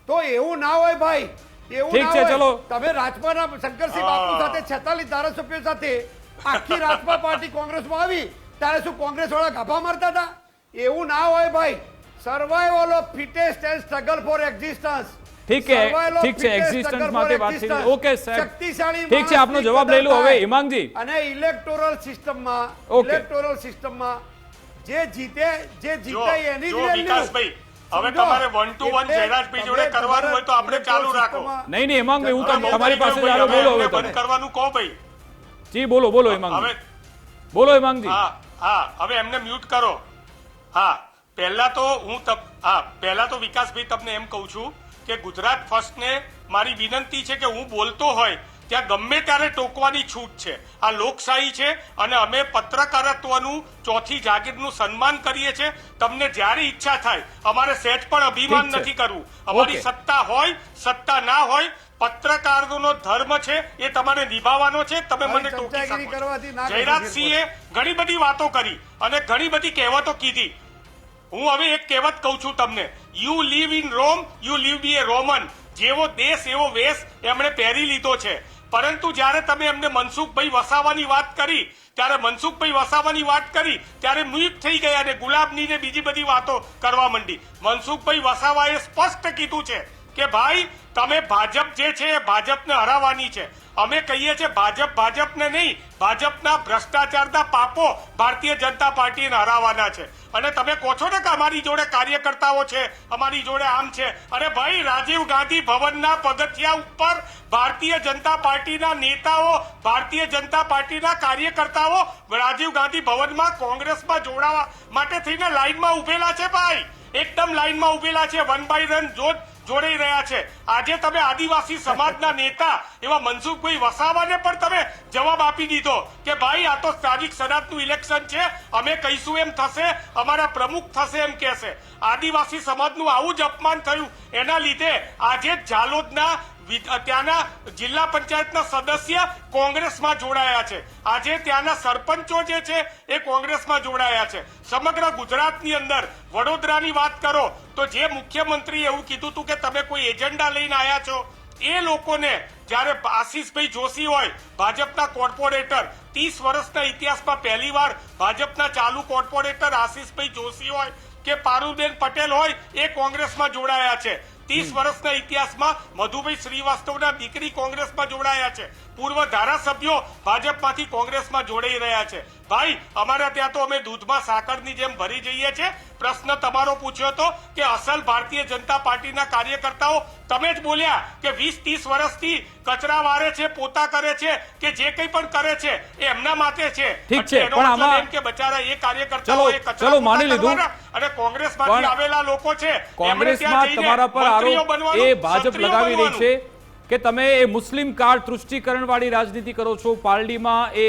તો એવું ના હોય ભાઈ, એવું ઠીક ના છે, હોય. ચલો. તમે રાજપાના શંકરસિંહ બાપુ સાથે 46 ધારાસભ્યો સાથે આખી રાજપા પાર્ટી કોંગ્રેસમાં આવી ત્યારે શું કોંગ્રેસ વાળા ગાભા મારતા હતા? એવું ના હોય ભાઈ. Survival of fittest and struggle for existence. ઠીક છે એક્ઝિસ્ટન્સ માટે વાત થઈ. ઓકે સાહેબ, ઠીક છે, આપનો જવાબ લઈ લો. હવે હિમાંગજી, અને ઇલેક્ટોરલ સિસ્ટમમાં જે જીતે એની જો વિકાસભાઈ, હવે તમારે 1 to 1 જયરાજભાઈ જોડે કરવાનું હોય તો આપણે ચાલુ રાખો. નહીં હિમાંગભાઈ, હું તો તમારી પાસે જ આવ્યો. બોલો હવે બંધ કરવાનું કહો ભાઈ. જી બોલો હિમાંગજી, હવે બોલો હિમાંગજી. હા, હવે એમને મ્યુટ કરો. પહેલા તો વિકાસભાઈ તમને એમ કહું છું કે ગુજરાત ફર્સ્ટને મારી વિનંતી છે કે હું બોલતો હોય ત્યાં ગમે ત્યારે ટોકવાની છૂટ છે. આ લોકશાહી છે અને અમે પત્રકારત્વનું ચોથી જાગીરનું સન્માન કરીએ છીએ. તમને જ્યારે ઈચ્છા થાય, અમારે સહેજ પણ અભિમાન નથી કરવું. અમારી સત્તા હોય સત્તા ના હોય, પત્રકારનો ધર્મ છે એ તમારે નિભાવવાનો છે. તમે મને ટોકી શકો છો. જયરાજસિંહે ઘણી બધી વાતો કરી અને ઘણી બધી કહેવતો કીધી. હું હવે એક કહેવત કહું છું તમને, you live in Rome, you live be a Roman. જેવો દેશ એવો વેશ એમણે પહેરી લીધો છે. પરંતુ જ્યારે તમે એમને મનસુખભાઈ વસાવાની વાત કરી ત્યારે મ્યુટ થઈ ગયા અને ગુલાબની ને બીજી બધી વાતો કરવા માંડી. મનસુખભાઈ વસાવાએ સ્પષ્ટ કીધું છે કે ભાઈ તમે ભાજપ જે છે એ ભાજપને હરાવવાની છે. અમે કહીએ છીએ ભાજપને નહીં, ભાજપના ભ્રષ્ટાચારના પાપો ભારતીય જનતા પાર્ટીને હરાવવાના છે. અને તમે કહો છો ને કે અમારી જોડે કાર્યકર્તાઓ છે, અમારી જોડે આમ છે. અરે ભાઈ, રાજીવ ગાંધી ભવનના પગથિયા ઉપર ભારતીય જનતા પાર્ટીના નેતાઓ, ભારતીય જનતા પાર્ટીના કાર્યકર્તાઓ રાજીવ ગાંધી ભવનમાં કોંગ્રેસમાં જોડાવા માટે થઈને લાઈનમાં ઉભેલા છે. ભાઈ એકદમ લાઈનમાં ઉભેલા છે, 1 by 1 જોડાઈ રહ્યા છે. આજે તમે આદિવાસી સમાજના નેતા એવા મનસુખભાઈ વસાવાને પણ તમે જવાબ આપી દીધો કે ભાઈ આ તો સ્થાનિક સ્વરાજનું ઇલેક્શન છે, અમે કહીશું એમ થશે, અમારા પ્રમુખ થશે એમ કહેશે. આદિવાસી સમાજનું આવું જ અપમાન થયું. એના લીધે આજે ઝાલોદના ત્યાંના જિલ્લા પંચાયતના સદસ્ય કોંગ્રેસમાં જોડાયા છે. આજે ત્યાંના સરપંચો જે છે એ કોંગ્રેસમાં જોડાયા છે. સમગ્ર ગુજરાતની અંદર વડોદરાની વાત કરો તો જે મુખ્યમંત્રી એવું કીધું હતું કે તમે કોઈ એજન્ડા લઈને આવ્યા છો, એ લોકોને જ્યારે આશીષભાઈ જોશી હોય ભાજપના કોર્પોરેટર, 30 વર્ષના ઇતિહાસમાં પહેલીવાર ભાજપના ચાલુ કોર્પોરેટર આશીષભાઈ જોશી હોય કે પારુલબેન પટેલ હોય, એ કોંગ્રેસમાં જોડાયા છે. 30 વર્ષના ઇતિહાસમાં મધુભાઈ શ્રીવાસ્તવના દીકરી કોંગ્રેસમાં જોડાયા છે. પૂર્વ ધારાસભ્યો ભાજપમાંથી કોંગ્રેસમાં જોડાઈ રહ્યા છે. ભાઈ અમારા ત્યાં તો અમે દૂધમાં સાકરની જેમ ભરી જઈએ છીએ. પ્રશ્ન તમારો પૂછ્યો હતો કે અસલ ભારતીય જનતા પાર્ટીના કાર્યકર્તાઓ, તમે જ બોલ્યા કે 20-30 વર્ષથી કચરા વારે છે, પોતા કરે છે કે જે કંઈ પણ કરે છે એ એમના માટે છે. ઠીક છે, પણ આમાં એમ કે બચારા એ કાર્યકર્તાઓ એ કચરા ચલો માની લીધું અને કોંગ્રેસમાંથી આવેલા લોકો છે કોંગ્રેસમાં તમારા પર આરોપ એ ભાજપ લગાવી રહી છે કે તમે એ મુસ્લિમ કાર્ડ તૃષ્ટિકરણ વાળી રાજનીતિ કરો છો. પારડીમાં એ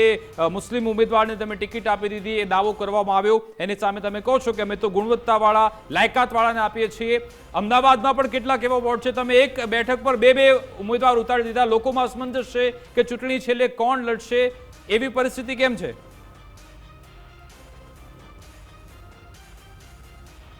મુસ્લિમ ઉમેદવારને તમે ટિકિટ આપી દીધી, એ દાવો કરવામાં આવ્યો. એની સામે તમે કહો છો કે અમે તો ગુણવત્તાવાળા, લાયકાતવાળાને આપીએ છીએ. અમદાવાદમાં પણ કેટલાક એવા વોર્ડ છે, તમે એક બેઠક પર બે ઉમેદવાર ઉતારી દીધા. લોકોમાં અસમંજસ છે કે ચૂંટણી છેલ્લે કોણ લડશે, એવી પરિસ્થિતિ કેમ છે?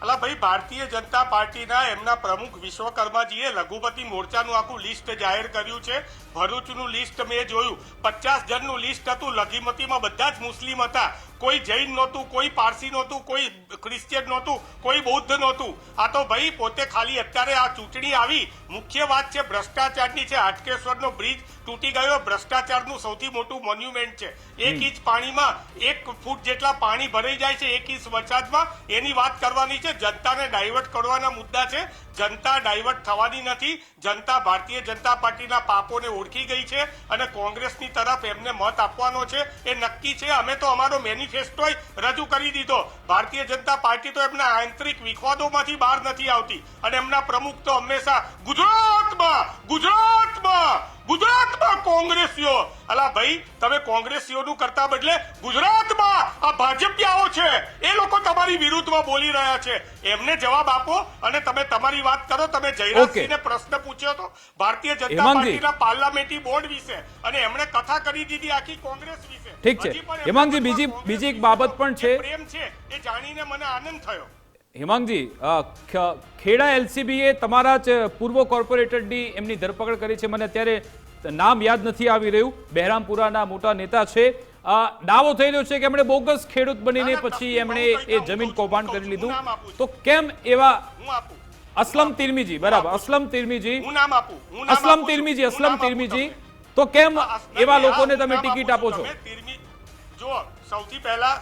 અલા ભાઈ, ભારતીય જનતા પાર્ટીના એમના પ્રમુખ વિશ્વકર્માજીએ લઘુમતી મોરચાનું આખું લિસ્ટ જાહેર કર્યું છે. ભરૂચનું લિસ્ટ મેં જોયું, 50 જણનું લિસ્ટ હતું. લઘુમતીમાં બધા જ મુસ્લિમ હતા. કોઈ જૈન નહોતું, કોઈ પારસી નહોતું, કોઈ ક્રિશ્ચિયન નહોતું, કોઈ બૌદ્ધ નહોતું. આ તો ભાઈ પોતે ખાલી અત્યારે આ ચૂંટણી આવી, મુખ્ય વાત છે ભ્રષ્ટાચારની છે. હાટકેશ્વરનો બ્રિજ તૂટી ગયો, ભ્રષ્ટાચારનું સૌથી મોટું મોન્યુમેન્ટ છે. 1 ઇંચ પાણીમાં 1 ફૂટ જેટલા પાણી ભરાઈ જાય છે 1 ઇંચ વરસાદમાં. એની વાત કરવાની છે. જનતાને ડાયવર્ટ કરવાના મુદ્દા છે. જનતા ડાયવર્ટ થવાની નથી. જનતા ભારતીય જનતા પાર્ટીના પાપોને ઓળખી ગઈ છે અને કોંગ્રેસની તરફ એમને મત આપવાનો છે, એ નક્કી છે. અમે તો અમારો મેનિફેસ્ટો રજૂ કરી દીધો. ભારતીય જનતા પાર્ટી તો એમના આંતરિક વિખવાદોમાંથી બહાર નથી આવતી અને એમના પ્રમુખ તો હંમેશા ગુજરાતમાં ગુજરાતમાં કોંગ્રેસીઓ, અલા ભાઈ તમે કોંગ્રેસીઓનું કરતા બદલે ગુજરાતમાં આ ભાજપિયાઓ છે એ લોકો તમારી વિરુદ્ધમાં બોલી રહ્યા છે, એમને જવાબ આપો અને તમે તમારી વાત કરો. તમે જયરાજસિંહને પ્રશ્ન પૂછ્યો તો ભારતીય જનતા પાર્ટીના પાર્લામેન્ટરી બોર્ડ વિશે અને એમણે કથા કરી દીધી આખી કોંગ્રેસ વિશે. ઠીક છે હેમાંગજી, બીજી એક બાબત પણ છે, પ્રેમ છે એ જાણીને મને આનંદ થયો. હેમાંગજી, ખેડા એલસીબીએ તમારા જ પૂર્વ કોર્પોરેટરની એમની ધરપકડ કરી છે. મને અત્યારે નામ યાદ નથી આવી રહ્યું. બહેરામપુરાના મોટા નેતા છે. દાવો થઈ રહ્યો છે કે એમણે બોગસ ખેડૂત બનીને પછી એમણે એ જમીન કૌભાંડ કરી લીધું. તો કેમ એવા અસલમ તિરમીજી, બરાબર, અસલમ તિરમીજી, અસલમ તિરમીજી, તો કેમ એવા લોકોને તમે ટિકિટ આપો છો? જો સૌથી પહેલા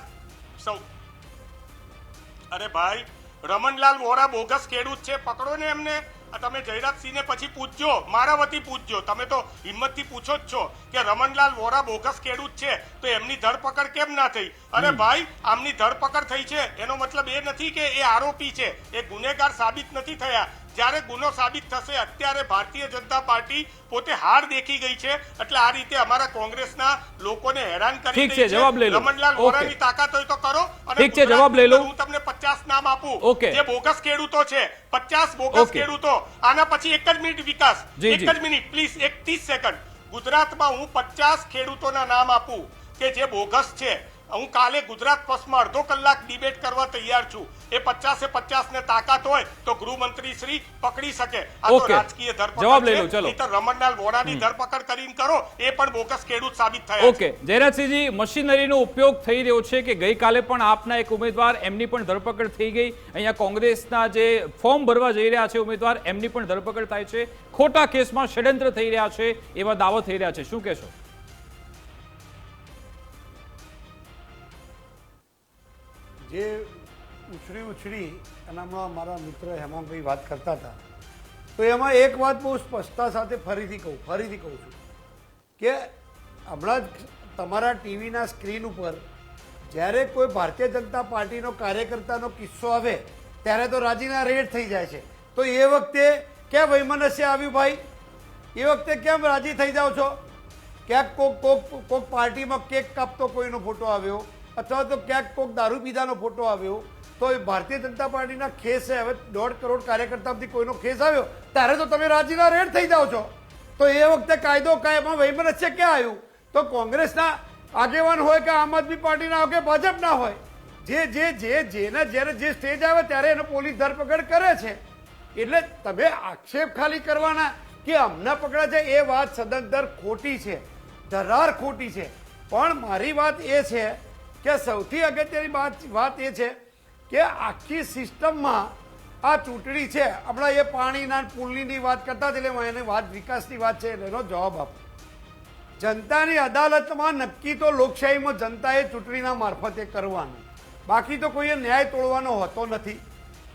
અરે ભાઈ, રમણલાલ વોરા બોગસ ખેડૂત છે, પકડો ને એમને. તમે જયરાજસિંહને પછી પૂછજો, મારા વતી પૂછજો, તમે તો હિંમતથી પૂછો જ છો કે રમણલાલ વોરા બોગસ ખેડૂત છે તો એમની ધરપકડ કેમ ના થઈ? અરે ભાઈ, આમની ધરપકડ થઈ છે એનો મતલબ એ નથી કે એ આરોપી છે, એ ગુનેગાર સાબિત નથી થયા. જ્યારે ગુનો સાબિત થશે, અત્યારે ભારતીય જનતા પાર્ટી પોતે હાર દેખી ગઈ છે, એટલે આ રીતે અમારા કોંગ્રેસના લોકોને હેરાન કરી ઠીક છે, જવાબ લઈ લો. રમણલાલ વોરાની તાકાત હોય તો કરો. ઠીક છે, જવાબ લઈ લો. હું તમને 50 નામ આપું જે બોગસ ખેડૂતો છે, 50 બોગસ ખેડૂતો. આના પછી એક જ મિનિટ વિકાસ, એક જ મિનિટ પ્લીઝ, 30 સેકન્ડ. ગુજરાતમાં હું 50 ખેડૂતોના નામ આપું કે જે બોગસ છે. હું કાલે ગુજરાત ફર્સ્ટમાં અડધો કલાક ડિબેટ કરવા તૈયાર છું. એ 50 ને તાકાત હોય તો ગૃહમંત્રી શ્રી પકડી શકે. આ તો રાજકીય ધરપકડ છે, નહીંતર રમણલાલ વોરાની ધરપકડ કરીને કરો, એ પણ બોગસ ખેડૂત સાબિત થયા. ઓકે જયરાજસિંહજી, મશીનરીનો ઉપયોગ થઈ રહ્યો છે કે ગઈકાલે પણ આપના એક ઉમેદવાર એમની પણ ધરપકડ થઈ ગઈ. અહીંયા કોંગ્રેસના જે ફોર્મ ભરવા જઈ રહ્યા છે ઉમેદવાર, એમની પણ ધરપકડ થાય છે. ખોટા કેસમાં ષડયંત્ર થઈ રહ્યા છે એવા દાવા થઈ રહ્યા છે, શું કહેશો? જે ઉછળી અને હમણાં મારા મિત્ર હેમાંગભાઈ વાત કરતા હતા, તો એમાં એક વાત બહુ સ્પષ્ટતા સાથે ફરીથી કહું છું કે હમણાં જ તમારા ટીવીના સ્ક્રીન ઉપર જ્યારે કોઈ ભારતીય જનતા પાર્ટીનો કાર્યકર્તાનો કિસ્સો આવે ત્યારે તો રાજીના રેડ થઈ જાય છે. તો એ વખતે કેમ વૈમનસ્ય આવ્યું ભાઈ? એ વખતે કેમ રાજી થઈ જાઓ છો? ક્યાંક કોક પાર્ટીમાં કેક કાપતો કોઈનો ફોટો આવ્યો અથવા તો ક્યાંક કોક દારૂ પીધાનો ફોટો આવ્યો, તો એ ભારતીય જનતા પાર્ટીના કેસ છે. હવે 1.5 કરોડ કાર્યકર્તામાંથી કોઈનો કેસ આવ્યો ત્યારે તો તમે રાજીના રેડ થઈ જાઓ છો. તો એ વખતે કાયદો કાયમાં વૈમનસ્ય ક્યાં આવ્યું? તો કોંગ્રેસના આગેવાન હોય કે આમ આદમી પાર્ટીના હોય કે ભાજપના હોય, જ્યારે જે સ્ટેજ આવે ત્યારે એને પોલીસ ધરપકડ કરે છે. એટલે તમે આક્ષેપ ખાલી કરવાના કે અમને પકડ્યા છે, એ વાત સદંતર ખોટી છે, ધરાર ખોટી છે. પણ મારી વાત એ છે કે સૌથી અગત્યની વાત એ છે કે આખી સિસ્ટમમાં આ ચૂંટણી છે. હમણાં એ પાણીના પુલની વાત કરતા જ, એટલે એને વાત વિકાસની વાત છે, એનો જવાબ આપો. જનતાની અદાલતમાં નક્કી તો લોકશાહીમાં જનતાએ ચૂંટણીના મારફતે કરવાનું, બાકી તો કોઈએ ન્યાય તોડવાનો હોતો નથી.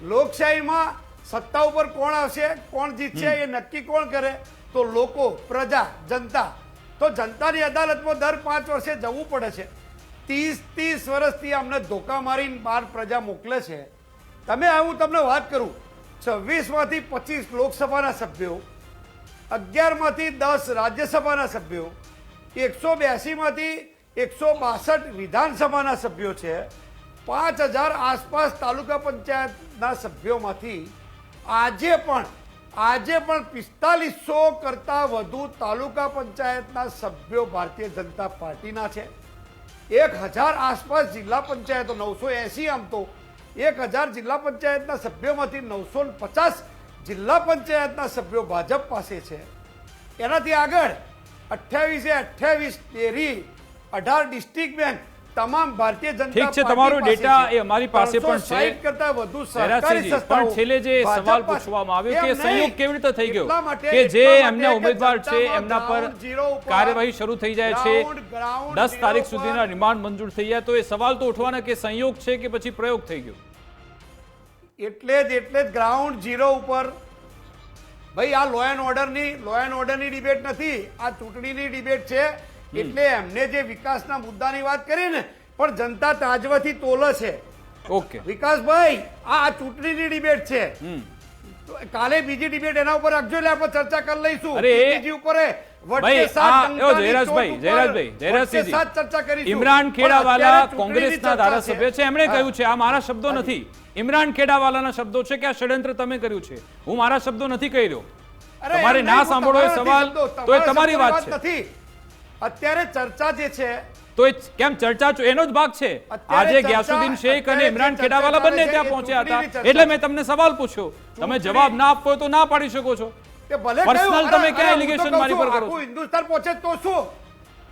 લોકશાહીમાં સત્તા ઉપર કોણ આવશે, કોણ જીતશે, એ નક્કી કોણ કરે? તો લોકો, પ્રજા, જનતા. તો જનતાની અદાલતમાં દર 5 વર્ષે જવું પડે છે. 30 વર્ષથી અમને ધોકા મારીને બહાર પ્રજા મોકલે છે. હું તમને વાત કરું, 26માંથી 25 લોકસભાના સભ્યો, 11માંથી 10 રાજ્યસભાના સભ્યો, 182માંથી 162 વિધાનસભાના સભ્યો છે. 5000 આસપાસ તાલુકા પંચાયતના સભ્યોમાંથી આજે પણ 4500 કરતાં વધુ તાલુકા પંચાયતના સભ્યો ભારતીય જનતા પાર્ટીના છે. 1000 આસપાસ જિલ્લા પંચાયતો, 980 આમ તો 1000 જિલ્લા પંચાયતના સભ્યોમાંથી 950 જિલ્લા પંચાયતના સભ્યો ભાજપ પાસે છે. એનાથી આગળ 28 ડેરી, 18 ડિસ્ટ્રિક્ટ બેંક, તમામ ભારતીય જનતા ઠીક છે, તમારો ડેટા એ અમારી પાસે પણ છે. કરતા વધુ સરકારી સંસ્થાઓ. પણ છેલ્લે જે સવાલ પૂછવામાં આવ્યો કે સંયોગ કેવી રીતે થઈ ગયો કે જે એમના ઉમેદવાર છે એમના પર કાર્યવાહી શરૂ થઈ જાય છે, 10 તારીખ સુધીના રિમાન્ડ મંજૂર થઈ જાય, તો એ સવાલ તો ઉઠવાના કે સંયોગ છે કે પછી પ્રયોગ થઈ ગયો? એટલે જ ગ્રાઉન્ડ ઝીરો ઉપર ભાઈ આ લો એન્ડ ઓર્ડરની ડિબેટ નથી, આ ચૂંટણીની ડિબેટ છે. એટલે એમને જે વિકાસના મુદ્દાની વાત કરી ને, પણ જનતા તાજવાથી તોલે છે. ઓકે વિકાસભાઈ, આ ચૂંટણીની ડિબેટ છે. કાલે બીજી ડિબેટ એના ઉપર રાખજો એટલે આપણે ચર્ચા કરી લઈશું. અરે બીજી ઉપર ભાઈ જયરાજસિંહજી ચર્ચા કરીશું. ઇમરાન ખેડાવાલા કોંગ્રેસના ધારાસભ્ય છે, એમણે કહ્યું છે, આ મારા શબ્દો નથી, ઇમરાન ખેડાવાલાના શબ્દો છે કે આ ષડયંત્ર તમે કર્યું છે, હું મારા શબ્દો નથી કહી રહ્યો. તમારે ના સાંભળો એ સવાલ તો એ તમારી વાત છે. નથી અત્યારે ચર્ચા જે છે તો એ કેમ ચર્ચા એનો જ ભાગ છે. આજે ગ્યાસુદ્દીન શેખ અને ઇમરાન ખેડાવાલા બંને ત્યાં પહોંચ્યા હતા, એટલે મેં તમને સવાલ પૂછ્યો. તમે જવાબ ના આપો તો ના પાડી શકો છો. પર્સનલ તમે ક્યાં એલિગેશન મારી પર કરો છો? હિન્દુસ્તાન પહોંચે તો શું?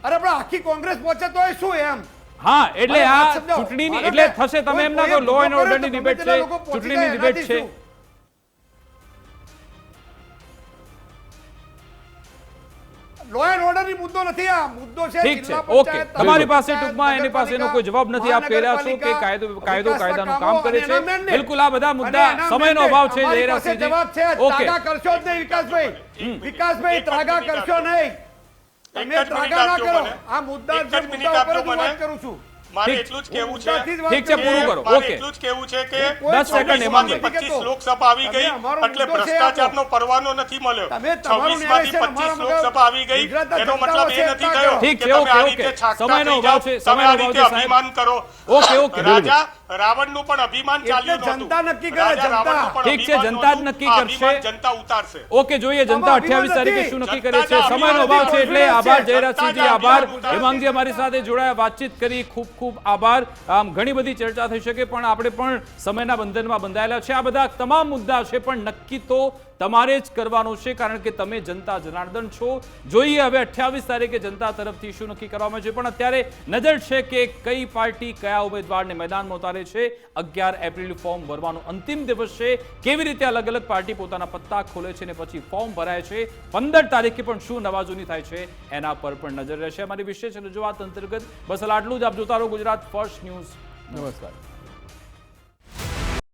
અરે પણ આખી કોંગ્રેસ પહોંચે તો શું એમ? હા, એટલે આ ચૂંટણીની એટલે થશે. તમે એમ ના કહો લો એન્ડ ઓર્ડરની ડિબેટ છે, ચૂંટણીની ડિબેટ છે. લો એન્ડ ઓર્ડરની મુદ્દો નથી, આ મુદ્દો છે ઠીક છે, ઓકે. તમારી પાસે ટૂંકમાં એની પાસે એનો કોઈ જવાબ નથી. આપ કહી રહ્યા છો કે કાયદો કાયદાનું કામ કરે છે. બિલકુલ, આ બધા મુદ્દા સમયનો અભાવ છે. જવાબ છે, ત્રાગા કરશો જ નહીં વિકાસભાઈ. વિકાસભાઈ ત્રાગા કરશો નહીં, તમે ત્રાગા ના કરો. આ મુદ્દા ઉપર વાત કરું છું. મારે એટલું જ કહેવું છે. ઠીક છે, પૂરું કરો. ઓકે, એટલું જ કહેવું છે કે 10 સેકન્ડ એમાં 25 લોકસભા આવી ગઈ એટલે ભ્રષ્ટાચારનો પરવાનો નથી મળ્યો. 26 માંથી 25 લોકસભા આવી ગઈ એનો મતલબ એ નથી થયો ઠીક કે છે, તમે આ ઓકે, રીતે ઓકે. છાંટતા સમયનો થઈ અભાવ જાઓ, છે, તમે આ સમયનો રીતે અભાવ છે, અભિમાન કરો. ઓકે, ઓકે, રાજા રાવણનું પણ અભિમાન ચાલ્યું નહોતું. જનતા નક્કી કરે, રાજા જનતા. રાવણનું પણ ઠીક છે, અભિમાન જનતા જ નહોતું. નક્કી આ કરશે. અભિમાન જનતા ઉતારશે. ઓકે, જોઈએ જનતા 28 તારીખે શું નક્કી કરે છે. જનતા સમયનો અભિમાન અભાવ છે એટલે નથી. આભાર જનતા જયરાજસિંહજી, જ આભાર. અભિમાન ઉતારશે. હેમાંગજી અમારી સાથે જોડાયા, વાતચીત કરી, ખૂબ ખૂબ આભાર. આમ ઘણી બધી ચર્ચા થઈ શકે પણ આપણે પણ સમયના બંધનમાં બંધાયેલા છે. આ બધા તમામ મુદ્દા છે પણ નક્કી તો તમારે જ કરવાનો છે, કારણ કે તમે જનતા જનાર્દન છો. જોઈએ હવે 28 તારીખે જનતા તરફથી શું નક્કી કરવામાં છે. પણ અત્યારે નજર છે કે કઈ પાર્ટી કયા ઉમેદવારને મેદાનમાં ઉતારે છે. 11 એપ્રિલ ફોર્મ ભરવાનો અંતિમ દિવસ છે. કેવી રીતે અલગ અલગ પાર્ટી પોતાના પત્તા ખોલે છે અને પછી ફોર્મ ભરાય છે. 15 તારીખે પણ શું નવાજૂની થાય છે એના પર પણ નજર રહેશે. અમારી વિશેષ રજૂઆત અંતર્ગત બસ આટલું જ. આપ જોતા રહો ગુજરાત ફર્સ્ટ ન્યૂઝ. નમસ્કાર.